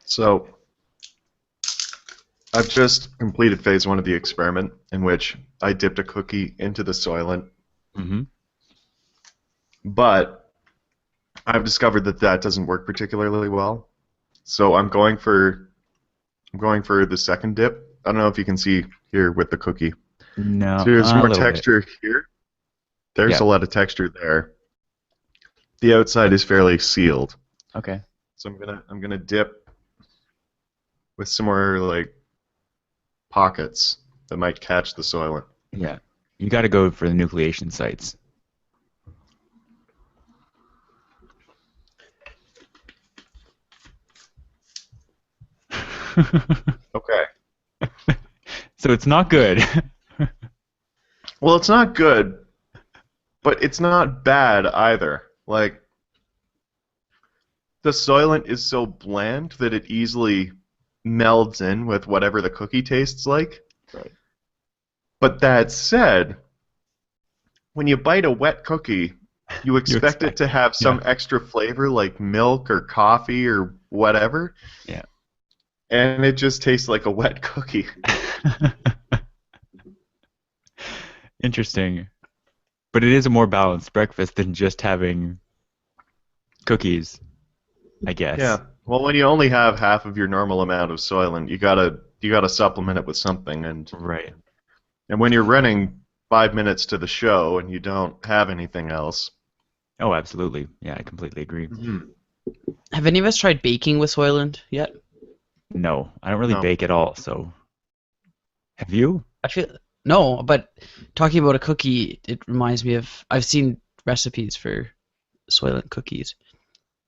So I've just completed phase one of the experiment in which I dipped a cookie into the Soylent, Mm-hmm. but I've discovered that that doesn't work particularly well. So I'm going for the second dip. I don't know if you can see here with the cookie. No, So there's a more little bit. texture here. There's Yeah. a lot of texture there. The outside is fairly sealed. Okay. So I'm gonna dip with some more like pockets that might catch the Soylent. Yeah. You got to go for the nucleation sites. Okay. So it's not good. Well, it's not good, but it's not bad either. Like the Soylent is so bland that it easily melds in with whatever the cookie tastes like. Right. But that said, when you bite a wet cookie, you You expect it expect. to have Yeah. some extra flavor like milk or coffee or whatever, Yeah. and it just tastes like a wet cookie. Interesting. But it is a more balanced breakfast than just having cookies, I guess. Yeah. Well, when you only have half of your normal amount of Soylent, you gotta supplement it with something, Right. and when you're running 5 minutes to the show and you don't have anything else. Oh, absolutely. Yeah, I completely agree. Mhm. Have any of us tried baking with Soylent yet? No, I don't really No. bake at all, so have you? I feel no, but talking about a cookie, it reminds me of I've seen recipes for Soylent cookies,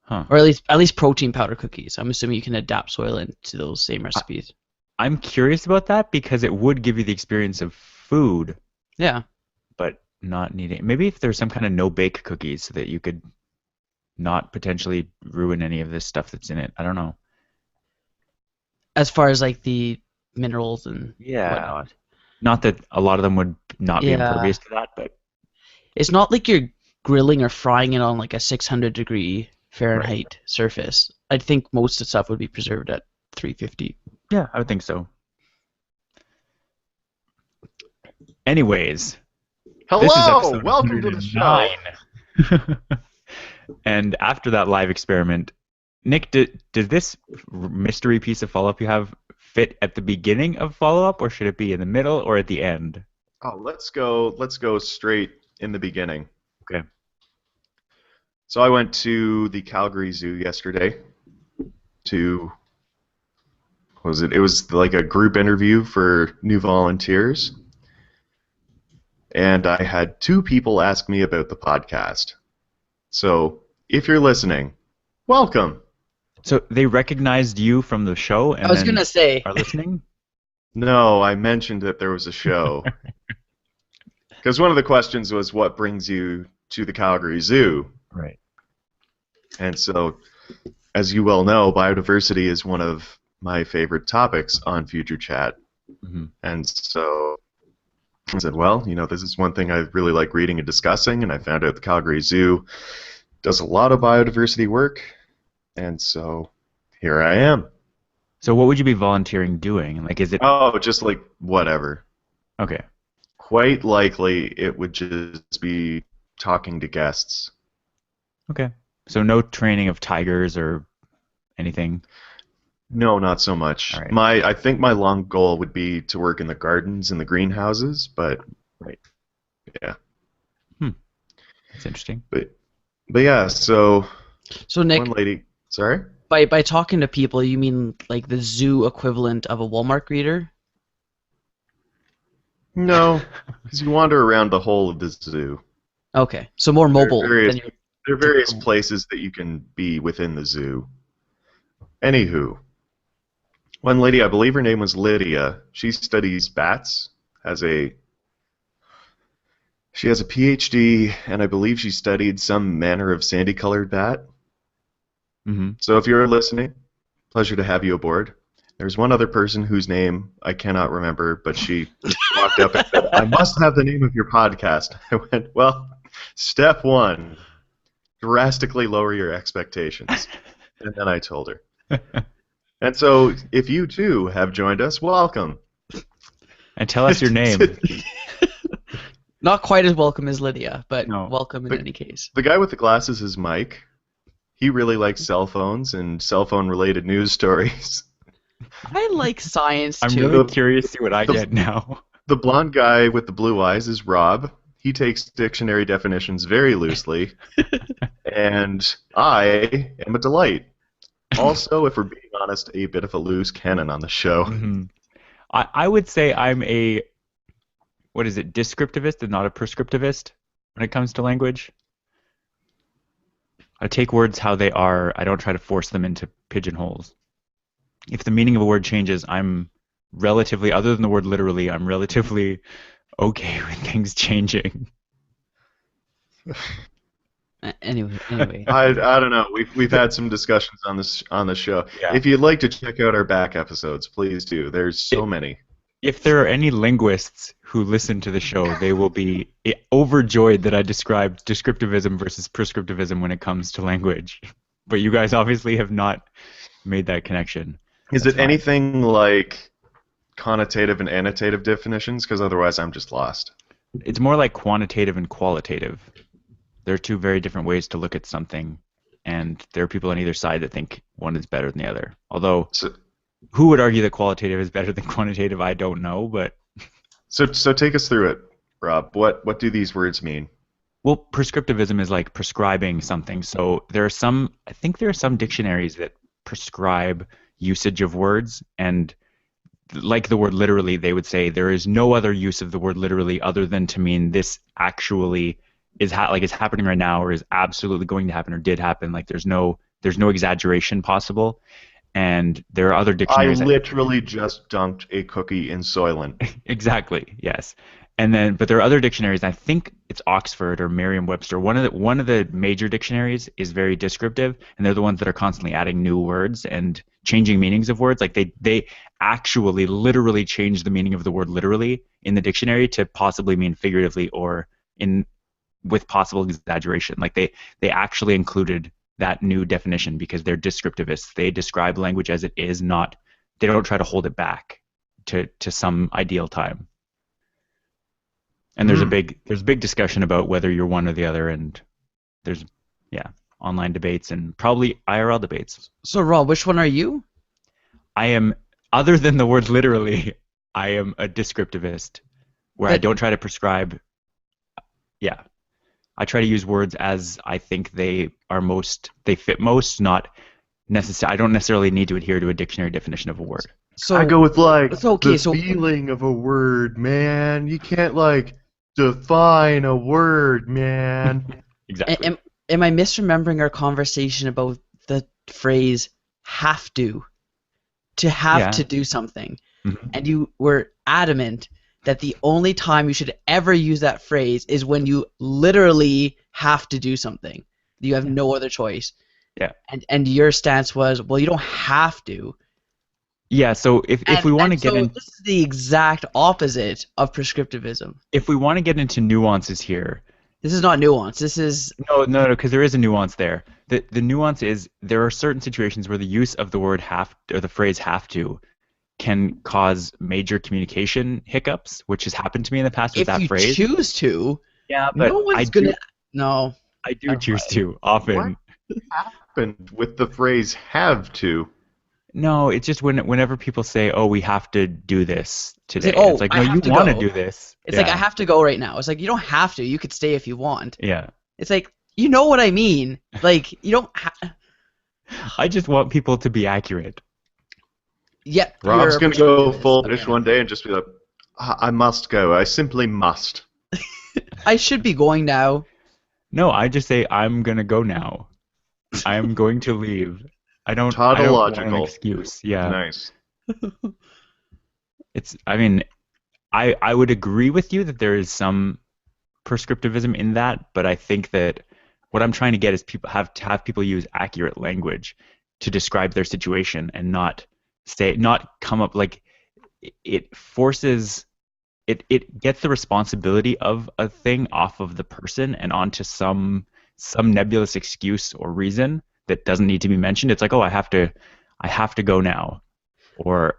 Huh. or at least protein powder cookies. I'm assuming you can adapt Soylent to those same I, recipes. I'm curious about that because it would give you the experience of food, Yeah. but not needing. Maybe if there's some kind of no-bake cookies so that you could not potentially ruin any of this stuff that's in it. I don't know. As far as like the minerals and Yeah. whatnot. Not that a lot of them would not be Yeah. impervious to that, but It's not like you're grilling or frying it on like a 600-degree right. Fahrenheit surface. I think most of the stuff would be preserved at 350. Yeah, I would think so. Anyways, this is Hello, episode welcome to the show. 109. And after that live experiment, Nick, did this mystery piece of follow-up you have fit at the beginning of follow-up, or should it be in the middle or at the end? Oh, let's go straight in the beginning. Okay. So I went to the Calgary Zoo yesterday to what was it? It was like a group interview for new volunteers, and I had two people ask me about the podcast. So if you're listening, welcome. So they recognized you from the show I and was then gonna say, are listening? No, I mentioned that there was a show because one of the questions was what brings you to the Calgary Zoo, Right. and so as you well know, biodiversity is one of my favorite topics on Future Chat. Hmm. And so I said, well, this is one thing I really like reading and discussing, and I found out the Calgary Zoo does a lot of biodiversity work, and so here I am. So what would you be volunteering doing? Like, is it Oh, just like whatever. okay? Quite likely it would just be talking to guests. Okay. So no training of tigers or anything. No, not so much. All right. I think my long goal would be to work in the gardens and the greenhouses, but Right. yeah. That's interesting. But yeah, so so Nick, one lady, sorry? by talking to people, you mean like the zoo equivalent of a Walmart greeter? No, because you wander around the whole of the zoo. Okay, so more There are mobile various, than your there are various typical. places that you can be within the zoo. Anywho, one lady, I believe her name was Lydia, she studies bats, she has a PhD, and I believe she studied some manner of sandy-colored bat. Hmm. So if you're listening, pleasure to have you aboard. There's one other person whose name I cannot remember, but she walked up and said, I must have the name of your podcast. I went, well, step one, drastically lower your expectations. And then I told her. And so, if you too have joined us, welcome. And tell us your name. Not quite as welcome as Lydia, but No. welcome in any case. The guy with the glasses is Mike. He really likes cell phones and cell phone related news stories. I like science I'm too. really curious to see what I get now. The blonde guy with the blue eyes is Rob. He takes dictionary definitions very loosely. And I am a delight. Also, if we're being honest, a bit of a loose cannon on the show. Mm-hmm. I would say I'm a, what is it, descriptivist and not a prescriptivist when it comes to language. I take words how they are. I don't try to force them into pigeonholes. If the meaning of a word changes, I'm relatively, other than the word literally, I'm relatively okay with things changing. Anyway. I don't know. We've had some discussions on this show. Yeah. If you'd like to check out our back episodes, please do. There's so many. If there are any linguists who listen to the show, they will be overjoyed that I described descriptivism versus prescriptivism when it comes to language. But you guys obviously have not made that connection. Is That's it fine. anything like connotative and annotative definitions? Because otherwise I'm just lost. It's more like quantitative and qualitative. There are two very different ways to look at something, and there are people on either side that think one is better than the other. Although, So, who would argue that qualitative is better than quantitative? I don't know, but so take us through it, Rob. What do these words mean? well, prescriptivism is like prescribing something. So I think there are some dictionaries that prescribe usage of words, and like the word literally, they would say there is no other use of the word literally other than to mean this actually is is happening right now, or is absolutely going to happen, or did happen. Like there's no exaggeration possible. And there are other I dictionaries. literally just dunked a cookie in Soylent. Exactly. Yes. And then, but there are other dictionaries. I think it's Oxford or Merriam-Webster. One of the major dictionaries is very descriptive, and they're the ones that are constantly adding new words and changing meanings of words. Like they actually literally change the meaning of the word literally in the dictionary to possibly mean figuratively or in with possible exaggeration. Like they actually included that new definition because they're descriptivists. They describe language as it is, not they don't try to hold it back to some ideal time. And there's a big discussion about whether you're one or the other, and there's online debates and probably IRL debates. So Rob, which one are you? I am, other than the word literally, I am a descriptivist, where I But- don't try to prescribe. Yeah, I try to use words as I think they fit most, not necessarily. I don't necessarily need to adhere to a dictionary definition of a word. So I go with like It's okay, the so- feeling of a word, man. You can't like define a word, man. Exactly. am I misremembering our conversation about the phrase "have to"? To have Yeah. to do something, Mhm. and you were adamant that the only time you should ever use that phrase is when you literally have to do something. You have no other choice. Yeah. And your stance was, well, you don't have to. Yeah. So if we want to get in, this is the exact opposite of prescriptivism. if we want to get into nuances here, This is not nuance. This is no, because there is a nuance there. The nuance is there are certain situations where the use of the word have or the phrase have to can cause major communication hiccups, which has happened to me in the past with if that you phrase. choose to. Yeah, No one's gonna. No. I do choose to often. Happened with the phrase "have to." No, it's just whenever people say, "Oh, we have to do this today," like, "Oh, it's like, I no, have you to want to go." do this. It's like I have to go right now. It's like you don't have to. You could stay if you want. Yeah. It's like you know what I mean. Like you don't. I just want people to be accurate. Yeah. Rob's you're gonna go prescriptivist. full Okay. British one day and just be like, I must go. I simply must." I should be going now. No, I just say I'm gonna go now. I'm going to leave. I don't want an Tautological. excuse. Yeah. Nice. I mean, I would agree with you that there is some prescriptivism in that, but I think that what I'm trying to get is people have people use accurate language to describe their situation and not come up like it forces it gets the responsibility of a thing off of the person and onto some nebulous excuse or reason that doesn't need to be mentioned. It's like, oh, I have to I have to go now, or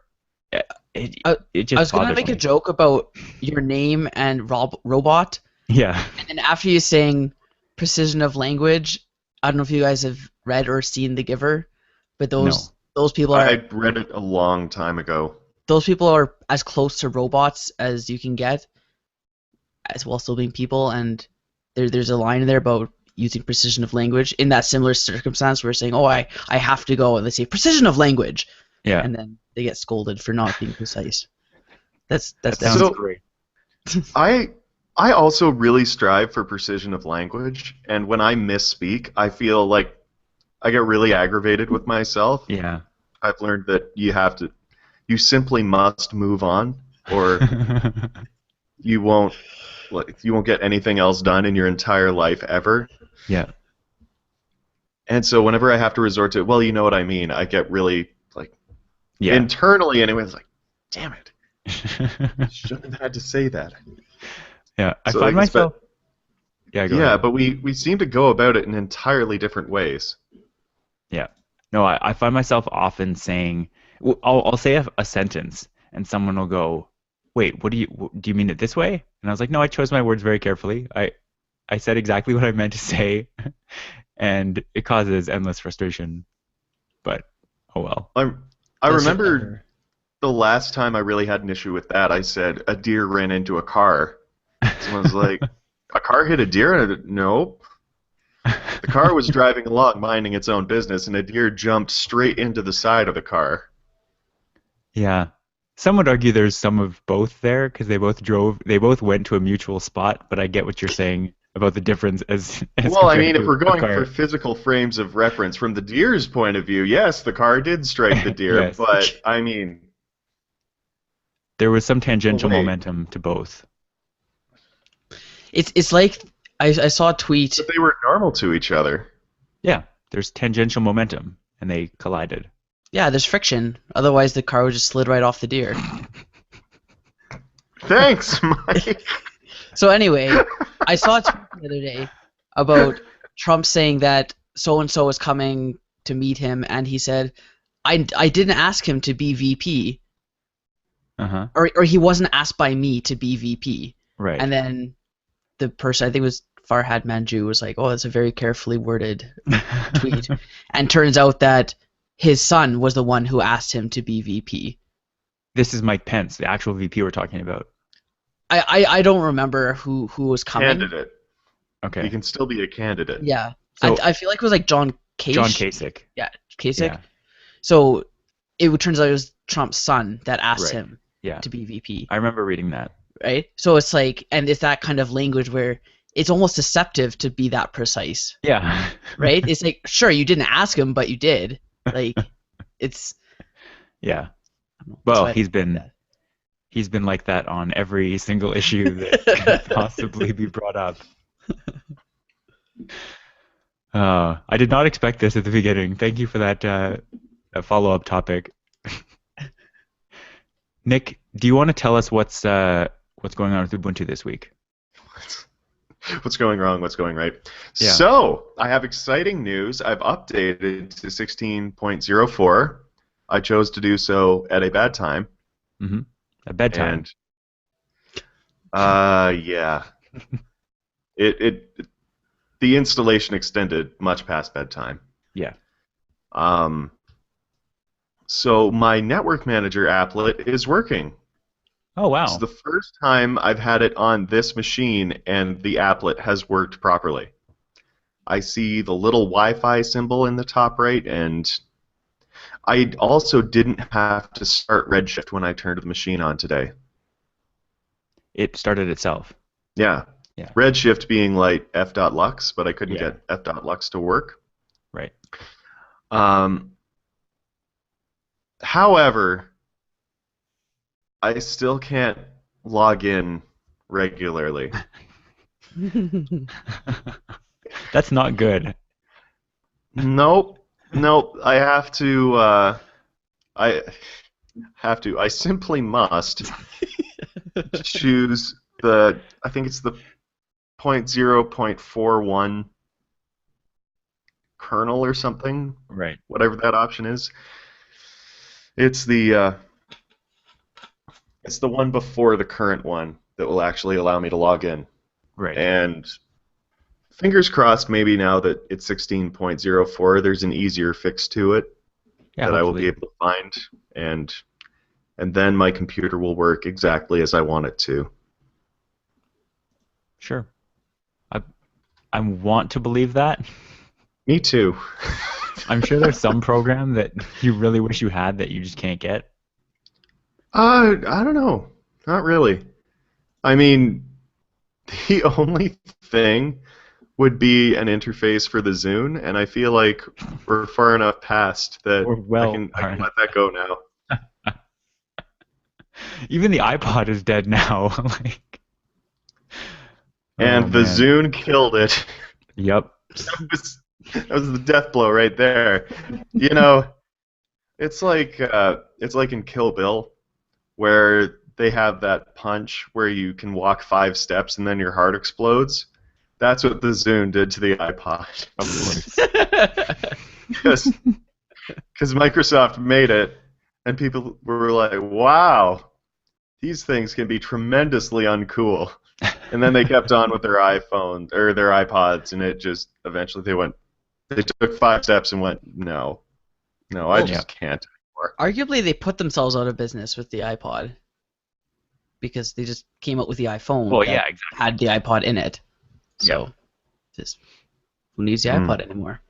it I, it I just was gonna bothers make me. a joke about your name and robot, Yeah. and after you saying precision of language, I don't know if you guys have read or seen The Giver, but No. those people are I read it a long time ago. as close to robots as you can get, as well still being people. And there's a line in there about using precision of language in that similar circumstance where saying, "Oh, I have to go," and they say precision of language, Yeah. and then they get scolded for not being precise. That's That definitely sounds So- great. I also really strive for precision of language, and when I misspeak, I feel like I get really aggravated with myself. Yeah. I've learned that you simply must move on, or you won't get anything else done in your entire life ever. Yeah. And so whenever I have to resort to, well, you know what I mean, I get really Yeah. internally anyway. It's like, damn it, shouldn't have had to say that. Yeah. I So, find like, myself. Yeah. Go yeah, ahead. but we seem to go about it in entirely different ways. Yeah. No, I find myself often saying, I'll say a sentence, and someone will go, "Wait, do you mean it this way?" And I was like, "No, I chose my words very carefully. I said exactly what I meant to say," and it causes endless frustration. But oh well. I Does it remember ever- the last time I really had an issue with that. I said a deer ran into a car. Someone was like, "A car hit a deer?" And I said, "Nope. The car was driving along, minding its own business, and a deer jumped straight into the side of the car." Yeah. Some would argue there's some of both there because they both went to a mutual spot, but I get what you're saying about the difference as Well, I compared mean, if to we're a going car. for physical frames of reference from the deer's point of view, yes, the car did strike the deer, Yes. but I mean, There was some tangential wait. momentum to both. It's like I saw a tweet. But they were normal to each other. Yeah, there's tangential momentum, and they collided. Yeah, there's friction. Otherwise, the car would just slid right off the deer. Thanks, Mike. So anyway, I saw a tweet the other day about Trump saying that so and so is coming to meet him, and he said, "I didn't ask him to be VP, Uh-huh. or he wasn't asked by me to be VP." Right. And then the person, I think it was Farhad Manjoo, was like, "Oh, that's a very carefully worded tweet," and turns out that his son was the one who asked him to be VP. This is Mike Pence, the actual VP we're talking about. I don't remember who was coming. Candidate. Okay. He can still be a candidate. Yeah, So- I feel like it was like John Kasich. John Kasich. Yeah, Kasich. Yeah. So it turns out it was Trump's son that asked Right. him Yeah. to be VP, I remember reading that. right? So it's like, and it's that kind of language where it's almost deceptive to be that precise, Yeah. right? It's like, sure, you didn't ask him, but you did. Like, it's. Yeah. I don't know, that's Well, why I he's been that. he's been like that on every single issue that could possibly be brought up. I did not expect this at the beginning. Thank you for that follow-up topic. Nick, do you want to tell us what's going on with Ubuntu this week? What's going wrong? What's going right? Yeah. So, I have exciting news. I've updated to 16.04. I chose to do so at a bad time. Mm-hmm. At bedtime. And, yeah. The installation extended much past bedtime. Yeah. So my network manager applet is working. Oh, wow. It's the first time I've had it on this machine and the applet has worked properly. I see the little Wi-Fi symbol in the top right, and I also didn't have to start Redshift when I turned the machine on today. It started itself. Yeah. Yeah. Redshift being like f.lux, but I couldn't Yeah. get f.lux to work. Right. However, I still can't log in regularly. That's not good. Nope. I have to. I simply must choose the. I think it's the 0.0.41 kernel or something. Right. Whatever that option is. It's the one before the current one that will actually allow me to log in. Right. And fingers crossed, maybe now that it's 16.04, there's an easier fix to it Yeah, that I will be hopefully. able to find, and then my computer will work exactly as I want it to. Sure. I want to believe that. Me too. I'm sure there's some program that you really wish you had that you just can't get. I don't know. Not really. I mean, the only thing would be an interface for the Zune, and I feel like we're far enough past that Or well, I can let that go now. even the iPod is dead now. Like, And oh the man. Zune killed it. Yep. That was the death blow right there. You know, it's like in Kill Bill, where they have that punch where you can walk 5 steps and then your heart explodes. That's what the Zune did to the iPod. Of course. Because Microsoft made it, and people were like, "Wow, these things can be tremendously uncool." And then they kept on with their iPhones or their iPods, and it just eventually they took 5 steps and went, "No, I Well, just can't anymore." Arguably, they put themselves out of business with the iPod because they just came out with the iPhone Well, that yeah, exactly. had the iPod in it. So, just who needs the iPod anymore?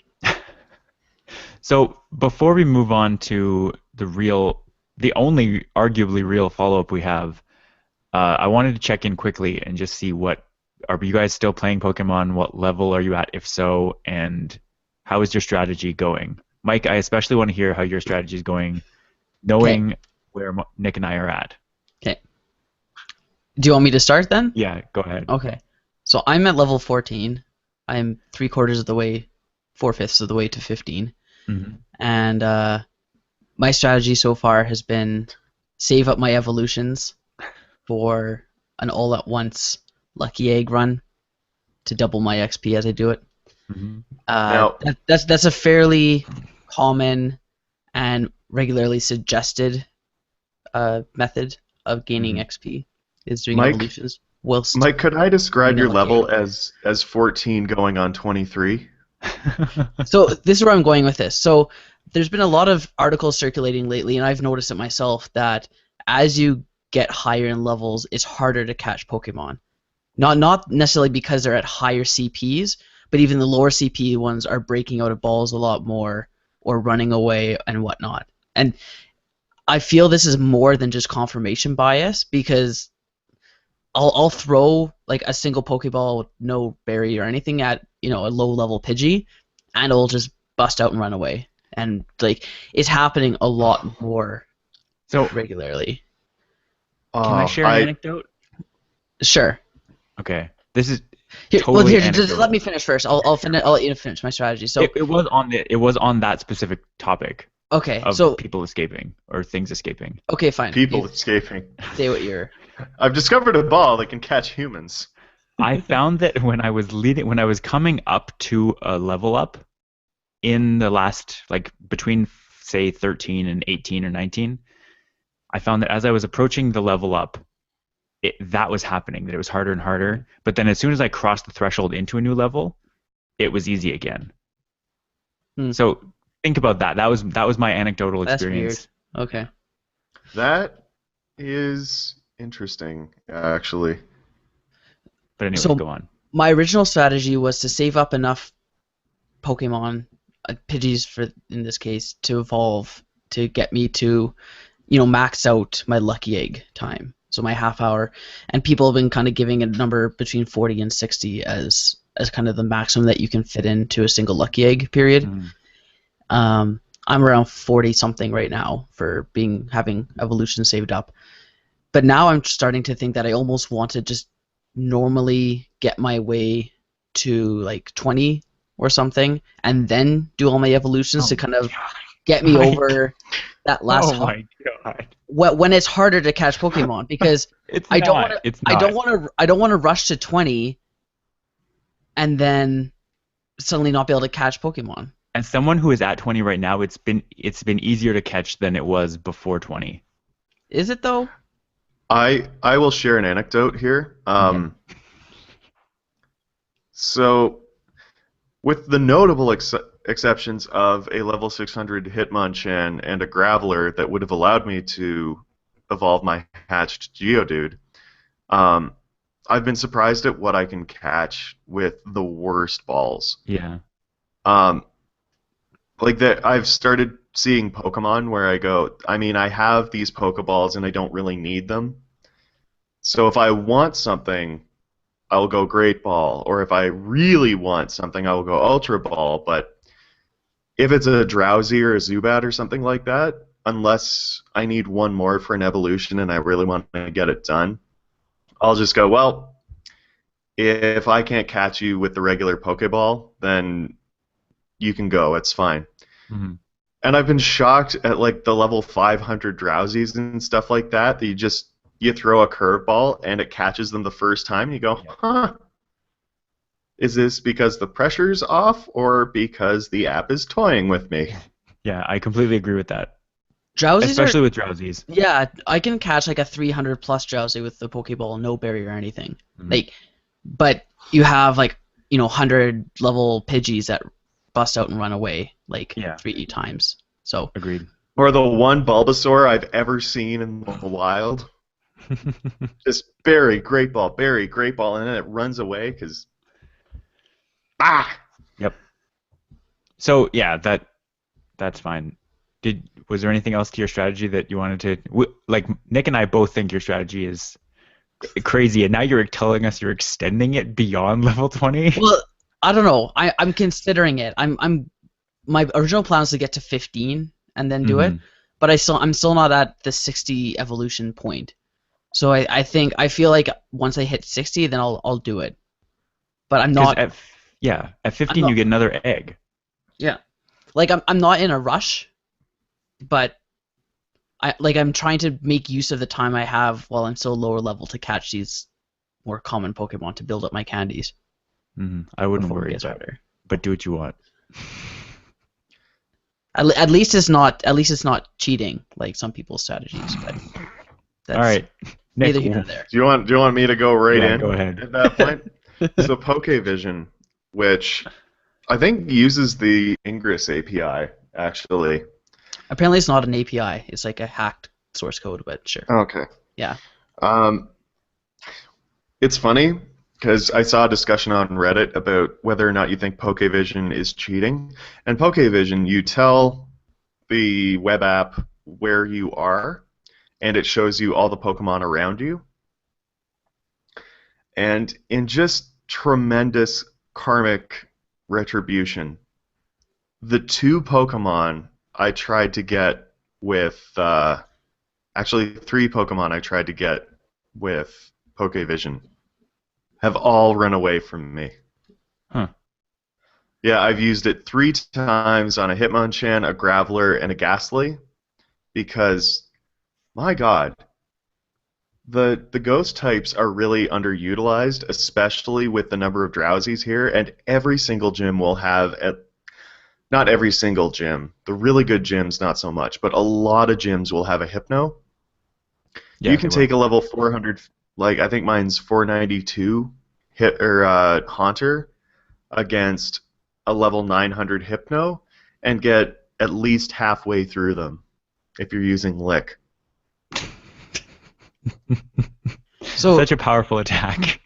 So before we move on to the only arguably real follow-up we have, I wanted to check in quickly and just see are you guys still playing Pokemon? What level are you at, if so, and how is your strategy going? Mike, I especially want to hear how your strategy is going, knowing where Nick and I are at. Okay. Do you want me to start then? Yeah, go ahead. Okay. So I'm at level 14. I'm 3/4 of the way, 4/5 of the way to 15. Mm-hmm. And my strategy so far has been save up my evolutions for an all-at-once Lucky Egg run to double my XP as I do it. Mm-hmm. Now- That's a fairly common and regularly suggested method of gaining XP is doing Mike? evolutions. Whilst Mike, could I describe Being a your lucky level as 14 going on 23? So this is where I'm going with this. So there's been a lot of articles circulating lately, and I've noticed it myself, that as you get higher in levels, it's harder to catch Pokemon. Not necessarily because they're at higher CPs, but even the lower CP ones are breaking out of balls a lot more or running away and whatnot. And I feel this is more than just confirmation bias, because I'll throw like a single Pokeball with no berry or anything at a low level Pidgey, and it'll just bust out and run away. And like it's happening a lot more So regularly. can I share an anecdote? Sure. Okay. This is Here, totally just anecdotal. let me finish first. I'll let you finish my strategy. So it was on that specific topic okay, of so people escaping or things escaping. okay, fine. People You escaping. say what you're. I've discovered a ball that can catch humans. I found that when I was coming up to a level up in the last, like between say 13 and 18 or 19, I found that as I was approaching the level up, that was happening, that it was harder and harder. But then as soon as I crossed the threshold into a new level, it was easy again. So think about that. That was my anecdotal That's experience. weird. Okay. That is interesting, actually. But anyway, So- go on. My original strategy was to save up enough Pokemon, Pidgeys in this case, to evolve to get me to, max out my Lucky Egg time. So my half hour, and people have been kind of giving a number between 40 and 60 as kind of the maximum that you can fit into a single Lucky Egg period. Mhm. I'm around 40 something right now for having evolution saved up. But now I'm starting to think that I almost want to just normally get my way to like 20 or something, and then do all my evolutions to kind of get me Mike. over that last Oh hump my god. when it's harder to catch Pokemon, because I don't want to. It's I not. don't want to rush to 20 and then suddenly not be able to catch Pokemon. As someone who is at 20 right now, it's been easier to catch than it was before 20. Is it though? I will share an anecdote here. So, with the notable exceptions of a level 600 Hitmonchan and a Graveler that would have allowed me to evolve my hatched Geodude, um, I've been surprised at what I can catch with the worst balls. Yeah. Um, like that, I've started seeing Pokemon where I go, I mean, I have these Pokeballs and I don't really need them. So if I want something, I'll go Great Ball, or if I really want something, I will go Ultra Ball. But if it's a Drowsy or a Zubat or something like that, unless I need one more for an evolution and I really want to get it done, I'll just go, well, if I can't catch you with the regular Pokeball, then you can go. It's fine. Hmm. And I've been shocked at like the level 500 Drowsies and stuff like that. That you throw a curveball and it catches them the first time. And you go, huh? Is this because the pressure's off or because the app is toying with me? Yeah, I completely agree with that. Drowsies Especially are. with Drowsies. Yeah, I can catch like a 300 plus Drowsy with the Pokeball, no barrier or anything. Mhm. Like, but you have like 100 level Pidgeys that bust out and run away like Yeah. 3 times. So Agreed. Or the one Bulbasaur I've ever seen in the wild. Just berry, great ball, and then it runs away because Yep. So yeah, that's fine. Was there anything else to your strategy that you wanted to like? Nick and I both think your strategy is crazy, and now you're telling us you're extending it beyond level 20. well, I don't know. I'm considering it. My original plan was to get to 15 and then do it, Mhm. but I'm still not at the 60 evolution point. So I feel like once I hit 60, then I'll do it. But I'm 'Cause not. at 15 not- you get another egg. Yeah, like I'm not in a rush, but I'm trying to make use of the time I have while I'm still lower level to catch these more common Pokemon to build up my candies I wouldn't before it worry gets about it, harder. but do what you want. At least it's not cheating like some people's strategies. But that's All right, Nick. neither here nor there. do you want me to go right Yeah, in go ahead. at that point? So Pokevision, which I think uses the Ingress API actually. Apparently, it's not an API. It's like a hacked source code, but sure. Okay. Yeah. It's funny because I saw a discussion on Reddit about whether or not you think Pokevision is cheating. And Pokevision, you tell the web app where you are, and it shows you all the Pokemon around you. And in just tremendous karmic retribution, the two Pokemon I tried to get with, actually 3 Pokemon I tried to get with Pokevision have all run away from me. Huh. Yeah, I've used it 3 times on a Hitmonchan, a Graveler, and a Ghastly because, my God, the ghost types are really underutilized, especially with the number of Drowsies here, and every single gym will have not every single gym. The really good gyms, not so much, but a lot of gyms will have a Hypno. Yeah, You can they will. take a level 400, like I think mine's 492 Haunter against a level 900 Hypno and get at least halfway through them if you're using Lick. So Such a powerful attack.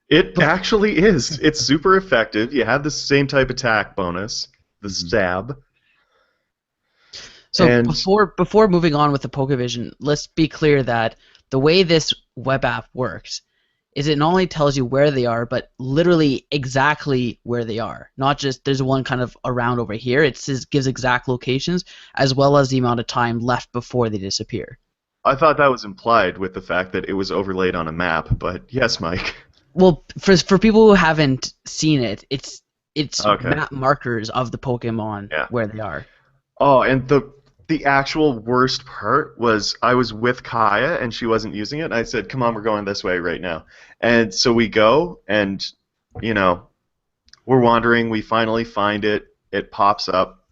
It actually is. It's super effective. You have the same type attack bonus, the Mhm. stab. So And- before moving on with the Pokevision, let's be clear that the way this web app works is it not only tells you where they are, but literally exactly where they are. Not just there's one kind of around over here. It gives exact locations as well as the amount of time left before they disappear. I thought that was implied with the fact that it was overlaid on a map, but yes, Mike. Well, for people who haven't seen it, it's Okay. map markers of the Pokemon Yeah. where they are. Oh, and the actual worst part was I was with Kaya and she wasn't using it. And I said, "Come on, we're going this way right now." And so we go, and we're wandering. We finally find it. it pops up.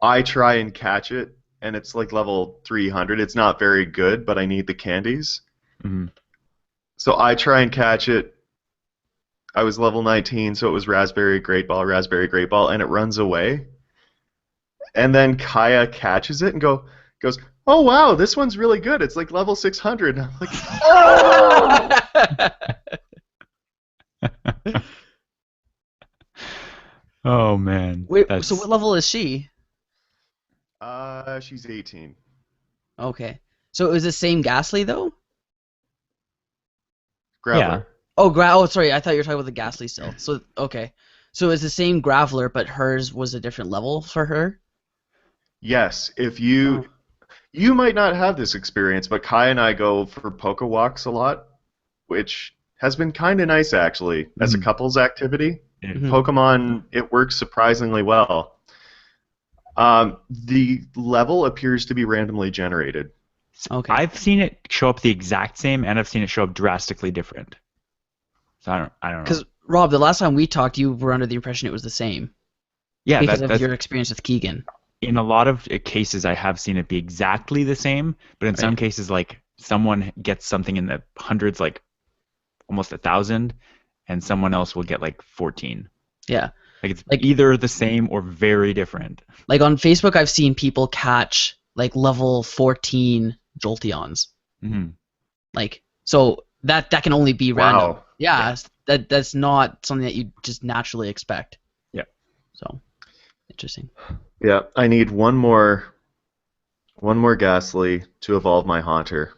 I try and catch it, and it's like level 300. It's not very good, but I need the candies. Mhm. So I try and catch it. I was level 19, so it was raspberry, great ball, and it runs away. And then Kaya catches it and goes, "Oh wow, this one's really good. It's like level 600." And I'm like, "Oh!" Oh man. Wait, That's so what level is she? She's 18. Okay. So it was the same Ghastly though? Graveler. Oh, sorry, I thought you were talking about the Ghastly still. So okay. So it's the same Graveler, but hers was a different level for her? Yes, if Oh. you might not have this experience, but Kai and I go for poke walks a lot, which has been kind of nice actually as a Mhm. couples activity. Yeah. Mhm. Pokemon, it works surprisingly well. The level appears to be randomly generated. Okay. I've seen it show up the exact same, and I've seen it show up drastically different. So I don't know. Because Rob, the last time we talked, you were under the impression it was the same Yeah, because of that's your experience with Keegan. in a lot of cases I have seen it be exactly the same, but in some Right. cases, like someone gets something in the hundreds, like almost 1,000, and someone else will get like 14. Yeah. Like it's Like either the same or very different. like on Facebook, I've seen people catch like level 14 Jolteons. Hmm. Like so that can only be random. Wow. Yeah, that's not something that you just naturally expect. Yeah. So interesting. Yeah, I need one more Ghastly to evolve my Haunter.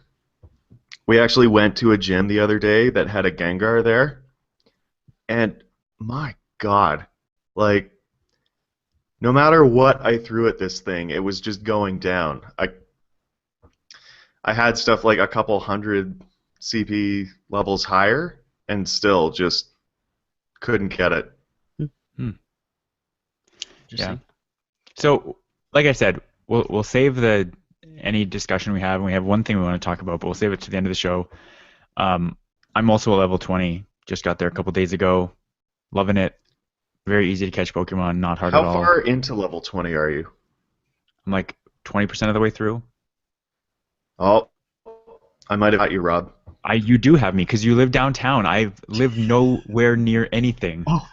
We actually went to a gym the other day that had a Gengar there, and my God, like no matter what I threw at this thing, it was just going down. I had stuff like a couple hundred CP levels higher, and still just couldn't get it. Hmm. Interesting. So, like I said, we'll save any discussion we have, and we have one thing we want to talk about, but we'll save it to the end of the show. I'm also a level 20. Just got there a couple days ago. Loving it. Very easy to catch Pokemon. Not hard How at all. far into level 20 are you? I'm like 20% of the way through. Oh, I might have got you, Rob. You do have me because you live downtown. I live nowhere near anything. Oh,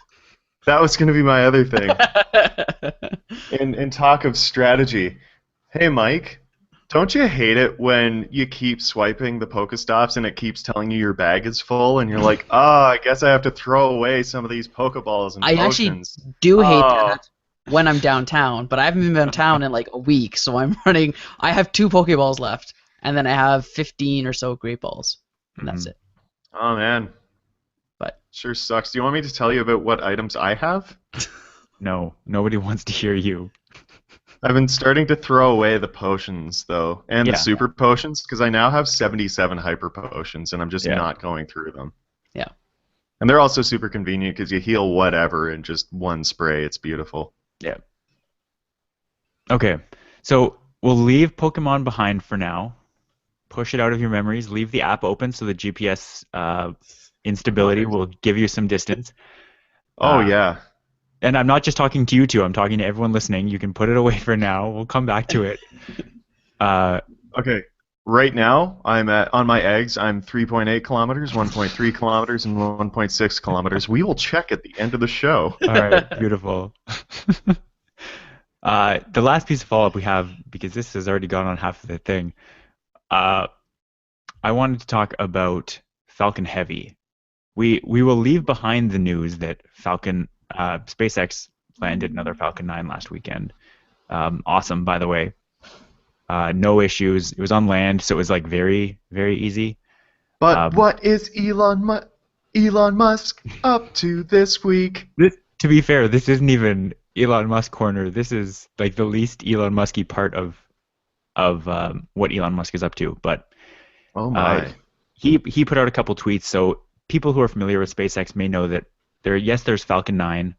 that was going to be my other thing. In talk of strategy, hey Mike, don't you hate it when you keep swiping the Pokestops and it keeps telling you your bag is full and you're like, I guess I have to throw away some of these Pokeballs and I actually potions. do hate Oh. that when I'm downtown, but I haven't been downtown in like a week, so I'm running. I have 2 Pokeballs left, and then I have 15 or so Great Balls, and that's Mhm. it. Oh man, But sure sucks. Do you want me to tell you about what items I have? No, nobody wants to hear you. I've been starting to throw away the potions though, and Yeah. the super potions because I now have 77 hyper potions and I'm just Yeah. not going through them. Yeah. And they're also super convenient because you heal whatever in just one spray. It's beautiful. Yeah. Okay, so we'll leave Pokemon behind for now. Push it out of your memories. Leave the app open so the GPS instability will give you some distance. Oh yeah. And I'm not just talking to you two. I'm talking to everyone listening. You can put it away for now. We'll come back to it. Okay. Right now, on my eggs. I'm 3.8 kilometers, 1.3 kilometers, and 1.6 kilometers. We will check at the end of the show. All right, beautiful. The last piece of follow-up we have, because this has already gone on half of the thing, I wanted to talk about Falcon Heavy. We will leave behind the news that SpaceX landed another Falcon 9 last weekend. Awesome, by the way. No issues. It was on land, so it was like very, very easy. But what is Elon Musk up to this week? To be fair, this isn't even Elon Musk corner. This is like the least Elon Musky part of what Elon Musk is up to. But Oh my. he put out a couple tweets. So people who are familiar with SpaceX may know that there's Falcon 9,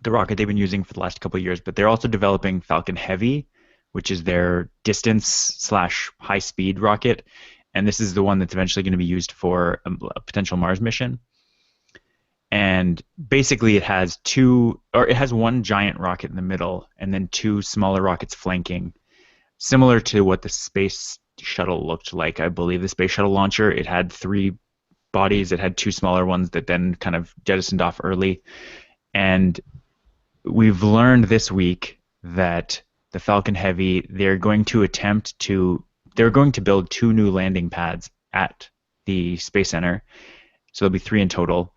the rocket they've been using for the last couple of years, but they're also developing Falcon Heavy, which is their distance/high speed rocket, and this is the one that's eventually going to be used for a potential Mars mission. And basically it has one giant rocket in the middle and then two smaller rockets flanking, similar to what the space shuttle looked like. I believe the space shuttle launcher, it had three bodies. It had two smaller ones that then kind of jettisoned off early. And we've learned this week that the Falcon Heavy, they're going to build two new landing pads at the Space Center. So there'll be three in total.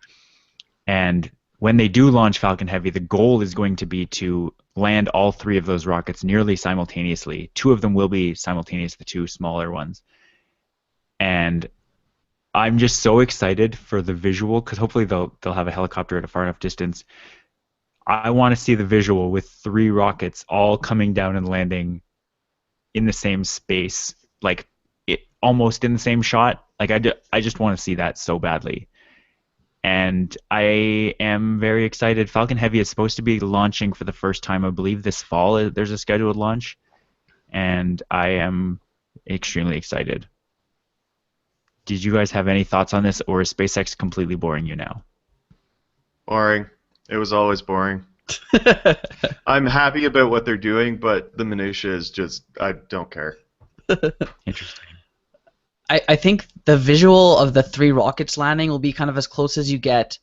And when they do launch Falcon Heavy, the goal is going to be to land all three of those rockets nearly simultaneously. Two of them will be simultaneous, the two smaller ones. And I'm just so excited for the visual, because hopefully they'll have a helicopter at a far enough distance. I want to see the visual with three rockets all coming down and landing in the same space, like almost in the same shot. Like I just want to see that so badly. And I am very excited. Falcon Heavy is supposed to be launching for the first time, I believe, this fall. There's a scheduled launch, and I am extremely excited. Did you guys have any thoughts on this, or is SpaceX completely boring you now? Boring. It was always boring. I'm happy about what they're doing, but the minutia is just, I don't care. Interesting. I think the visual of the three rockets landing will be kind of as close as you get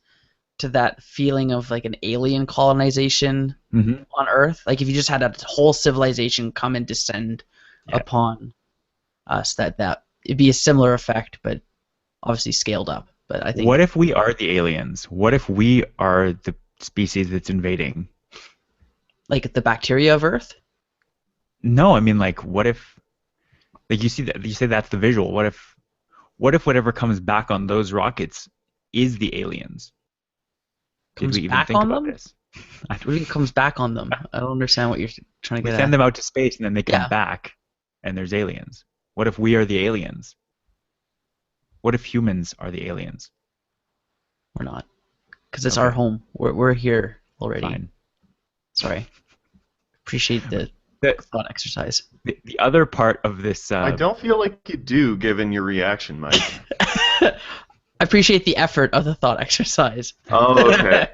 to that feeling of like an alien colonization on Earth. Like if you just had a whole civilization come and descend upon us, that it'd be a similar effect, but obviously scaled up. But I think. What if we are the aliens? What if we are the species that's invading? Like the bacteria of Earth? No, I mean like what if? Like you say that's the visual. What if whatever comes back on those rockets is the aliens? Did we even think about this? What do you mean comes back on them? I don't understand what you're trying to get at. We send them out to space and then they come back and there's aliens. What if we are the aliens? What if humans are the aliens? We're not. Because it's our home. We're here already. Fine. Sorry. Appreciate the thought exercise. The other part of this... I don't feel like you do, given your reaction, Mike. I appreciate the effort of the thought exercise. Oh, okay.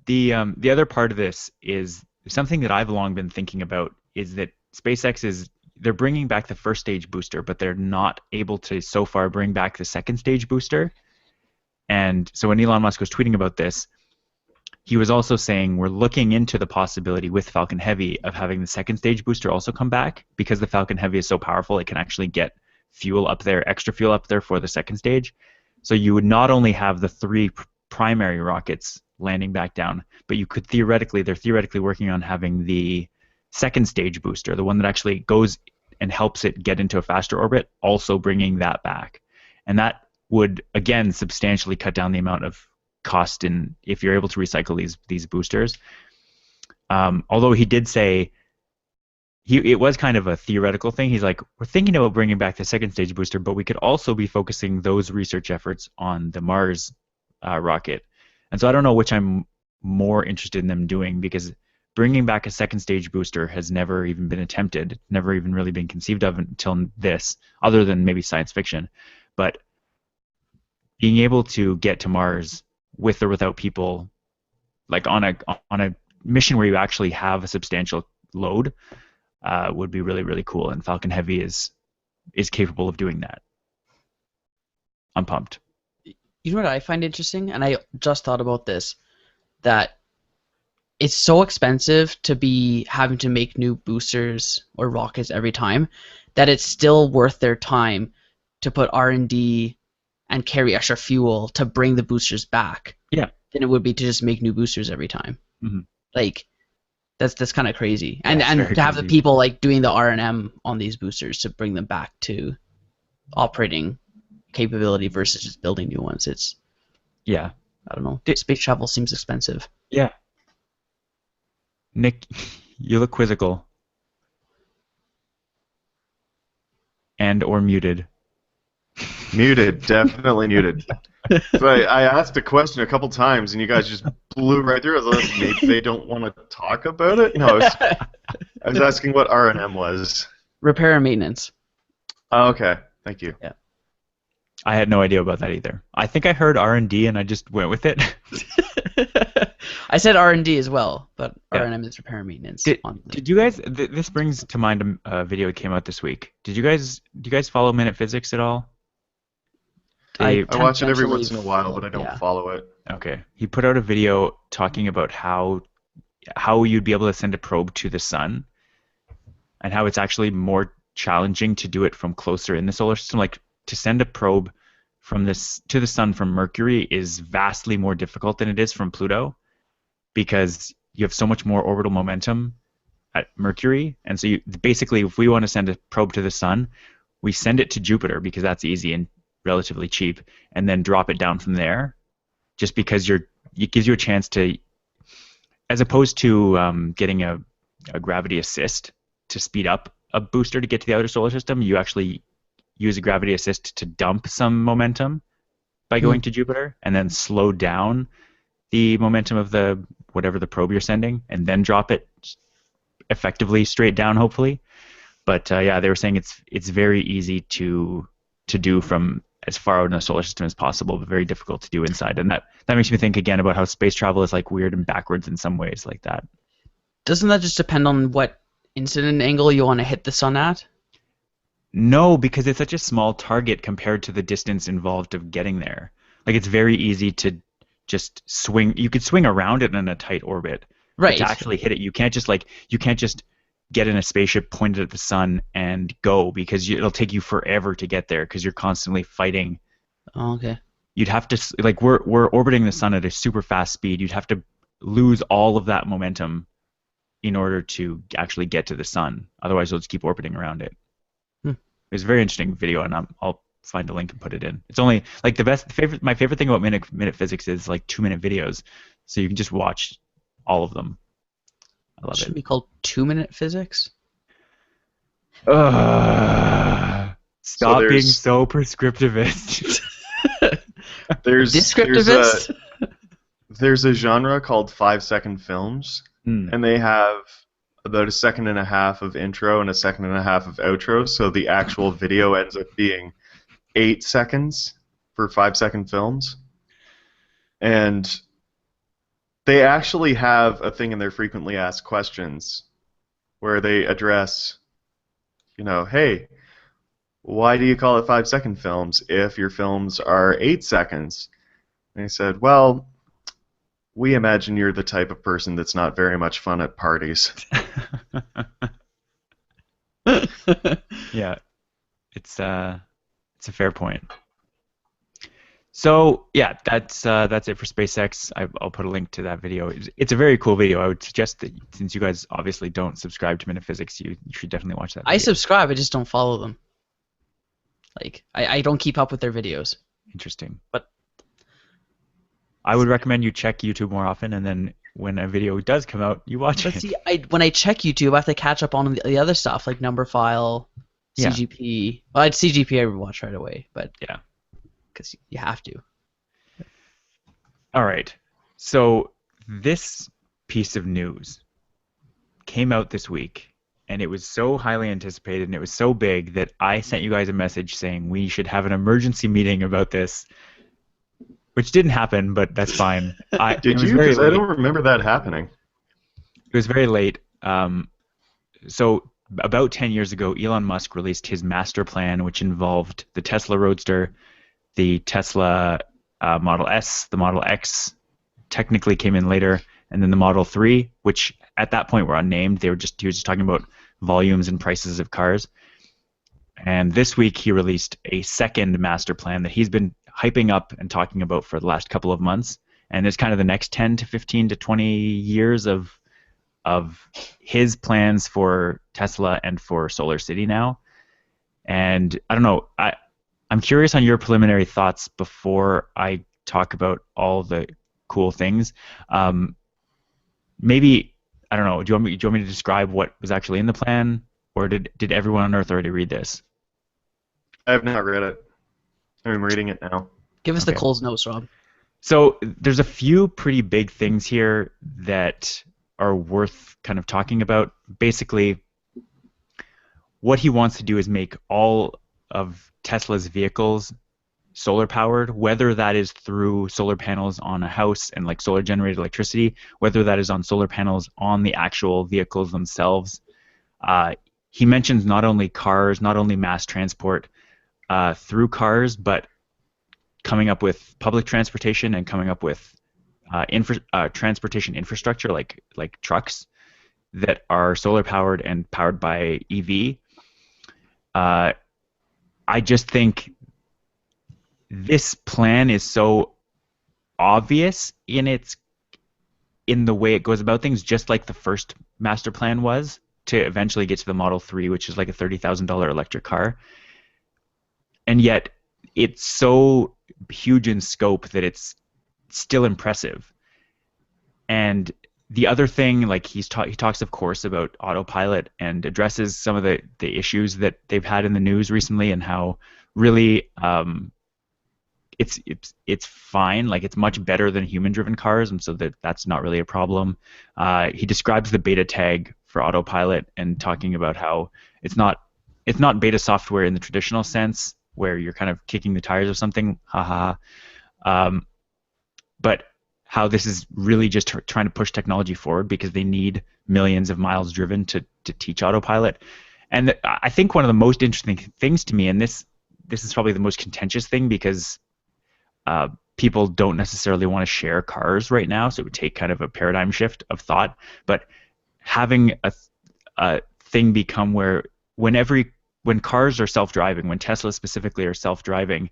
The other part of this is something that I've long been thinking about, is that SpaceX they're bringing back the first stage booster, but they're not able to so far bring back the second stage booster. And so when Elon Musk was tweeting about this, he was also saying we're looking into the possibility with Falcon Heavy of having the second stage booster also come back, because the Falcon Heavy is so powerful it can actually get extra fuel up there for the second stage. So you would not only have the three primary rockets landing back down, but you could they're theoretically working on having the second stage booster, the one that actually goes and helps it get into a faster orbit, also bringing that back. And that would, again, substantially cut down the amount of cost if you're able to recycle these boosters. Although he did say it was kind of a theoretical thing. He's like, we're thinking about bringing back the second stage booster, but we could also be focusing those research efforts on the Mars rocket. And so I don't know which I'm more interested in them doing, because bringing back a second stage booster has never even been attempted, never even really been conceived of until this, other than maybe science fiction. But being able to get to Mars with or without people, like on a mission where you actually have a substantial load, would be really, really cool. And Falcon Heavy is capable of doing that. I'm pumped. You know what I find interesting, and I just thought about this, that it's so expensive to be having to make new boosters or rockets every time that it's still worth their time to put R&D and carry extra fuel to bring the boosters back. Yeah. Than it would be to just make new boosters every time. Mm-hmm. Like, that's kind of crazy. Yeah, and to have the people like doing the R&M on these boosters to bring them back to operating capability versus just building new ones. I don't know. Space travel seems expensive. Yeah. Nick, you look quizzical. And or muted. Muted, definitely muted. So I asked a question a couple times, and you guys just blew right through it. I was like, maybe they don't want to talk about it? No, I was asking what R&M was. Repair and maintenance. Oh, okay, thank you. Yeah. I had no idea about that either. I think I heard R&D and I just went with it. I said R&D as well, but Yeah. R&M is repair and maintenance. Did you guys? This brings to mind a video that came out this week. Do you guys follow Minute Physics at all? I I watch it every tangentially once in a while, follow- but I don't yeah. follow it. Okay. He put out a video talking about how you'd be able to send a probe to the sun, and how it's actually more challenging to do it from closer in the solar system. Like to send a probe from this to the sun from Mercury is vastly more difficult than it is from Pluto, because you have so much more orbital momentum at Mercury, and so basically, if we want to send a probe to the sun, we send it to Jupiter because that's easy and relatively cheap, and then drop it down from there, just because it gives you a chance to, as opposed to getting a gravity assist to speed up a booster to get to the outer solar system, you actually use a gravity assist to dump some momentum by going to Jupiter, and then slow down the momentum of the whatever the probe you're sending, and then drop it effectively straight down, hopefully. But yeah, they were saying it's very easy to do from as far out in the solar system as possible, but very difficult to do inside. And that makes me think again about how space travel is like weird and backwards in some ways, like that. Doesn't that just depend on what incident angle you want to hit the sun at? No, because it's such a small target compared to the distance involved of getting there. Like it's very easy to just swing. You could swing around it in a tight orbit, Right. but to actually hit it, you can't just get in a spaceship pointed at the sun and go, because it'll take you forever to get there because you're constantly fighting. Oh, okay. You'd have to like we're orbiting the sun at a super fast speed. You'd have to lose all of that momentum in order to actually get to the sun. Otherwise, you'll just keep orbiting around it. It's a very interesting video, and I'll find a link and put it in. It's only like my favorite thing about Minute Physics is like 2-minute videos, so you can just watch all of them. I love Should it. be called 2-minute physics. Stop being so prescriptivist. Descriptivist? There's a genre called 5-second films, and they have about 1.5 seconds of intro and 1.5 seconds of outro, so the actual video ends up being 8 seconds for 5-second films. And they actually have a thing in their frequently asked questions where they address, hey, why do you call it 5-second films if your films are 8 seconds? And he said, well, we imagine you're the type of person that's not very much fun at parties. Yeah, it's a fair point. So yeah, that's it for SpaceX. I'll put a link to that video. It's a very cool video. I would suggest that since you guys obviously don't subscribe to Minute Physics, you should definitely watch that video. I subscribe, I just don't follow them. Like, I don't keep up with their videos. Interesting. But I would recommend you check YouTube more often, and then when a video does come out, you watch it. But see, when I check YouTube, I have to catch up on the other stuff, like number file, Yeah. CGP. Well, I'd CGP I would watch right away, but Yeah. because you have to. All right. So this piece of news came out this week, and it was so highly anticipated, and it was so big that I sent you guys a message saying we should have an emergency meeting about this, which didn't happen, but that's fine. Did you? Because I don't remember that happening. It was very late. So about 10 years ago, Elon Musk released his master plan, which involved the Tesla Roadster, the Tesla Model S, the Model X technically came in later, and then the Model 3, which at that point were unnamed. He was just talking about volumes and prices of cars. And this week he released a second master plan that he's been hyping up and talking about for the last couple of months. And it's kind of the next 10 to 15 to 20 years of his plans for Tesla and for Solar City now. And I don't know, I'm curious on your preliminary thoughts before I talk about all the cool things. Maybe, I don't know, do you want me to describe what was actually in the plan, or did everyone on Earth already read this? I have not read it. I'm reading it now. Give us the Cole's notes, Rob. So there's a few pretty big things here that are worth kind of talking about. Basically, what he wants to do is make all of Tesla's vehicles solar powered, whether that is through solar panels on a house and like solar generated electricity, whether that is on solar panels on the actual vehicles themselves. He mentions not only cars, not only mass transport through cars, but coming up with public transportation and coming up with transportation infrastructure like trucks that are solar powered and powered by EV. I just think this plan is so obvious in the way it goes about things, just like the first master plan was to eventually get to the Model 3, which is like a $30,000 electric car. And yet it's so huge in scope that it's still impressive. And the other thing, like he talks, of course, about autopilot and addresses some of the issues that they've had in the news recently, and how really it's fine, like it's much better than human-driven cars, and so that's not really a problem. He describes the beta tag for autopilot and talking about how it's not beta software in the traditional sense, where you're kind of kicking the tires of something, haha. But how this is really just trying to push technology forward because they need millions of miles driven to teach autopilot. And I think one of the most interesting things to me, and this is probably the most contentious thing, because people don't necessarily want to share cars right now, so it would take kind of a paradigm shift of thought. But having a thing become where when cars are self-driving, when Tesla specifically are self-driving,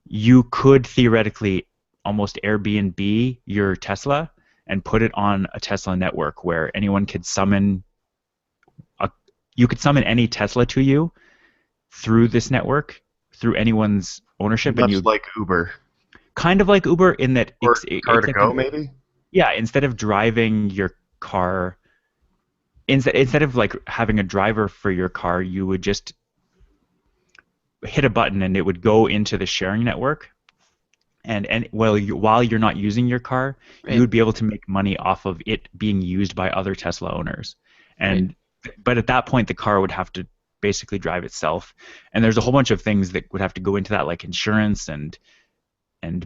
you could theoretically almost Airbnb your Tesla and put it on a Tesla network where anyone could summon you could summon any Tesla to you through this network, through anyone's ownership. Much like Uber. Kind of like Uber in that or Car2Go, maybe? Yeah, instead of driving your car, instead of like having a driver for your car, you would just hit a button and it would go into the sharing network. And while you're not using your car, Right. you would be able to make money off of it being used by other Tesla owners. And But at that point, the car would have to basically drive itself. And there's a whole bunch of things that would have to go into that, like insurance and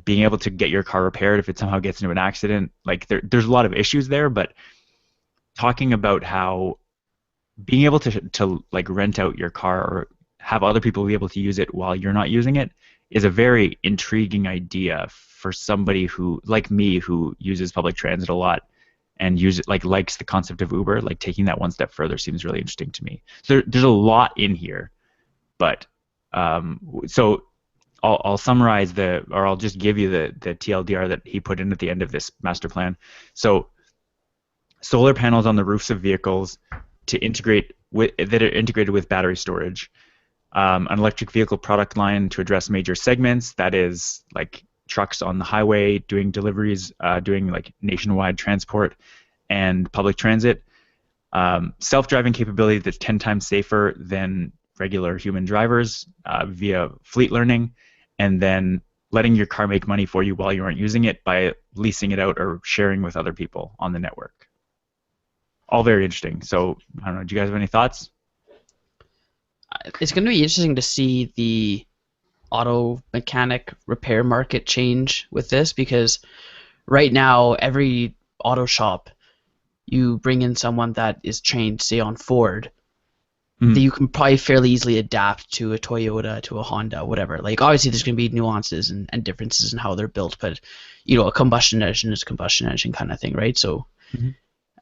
being able to get your car repaired if it somehow gets into an accident. Like there's a lot of issues there. But talking about how being able to like rent out your car or have other people be able to use it while you're not using it is a very intriguing idea for somebody who, like me, who uses public transit a lot and likes the concept of Uber. Like taking that one step further seems really interesting to me. So there's a lot in here, but so I'll summarize I'll just give you the TLDR that he put in at the end of this master plan. So solar panels on the roofs of vehicles that are integrated with battery storage. An electric vehicle product line to address major segments, that is like trucks on the highway doing deliveries, doing like nationwide transport, and public transit. Self-driving capability that's 10 times safer than regular human drivers via fleet learning, and then letting your car make money for you while you aren't using it by leasing it out or sharing with other people on the network. All very interesting. So I don't know, do you guys have any thoughts? It's going to be interesting to see the auto mechanic repair market change with this, because right now every auto shop, you bring in someone that is trained, say on Ford, that you can probably fairly easily adapt to a Toyota, to a Honda, whatever. Like obviously there's going to be nuances and differences in how they're built, but a combustion engine is a combustion engine kind of thing, right? So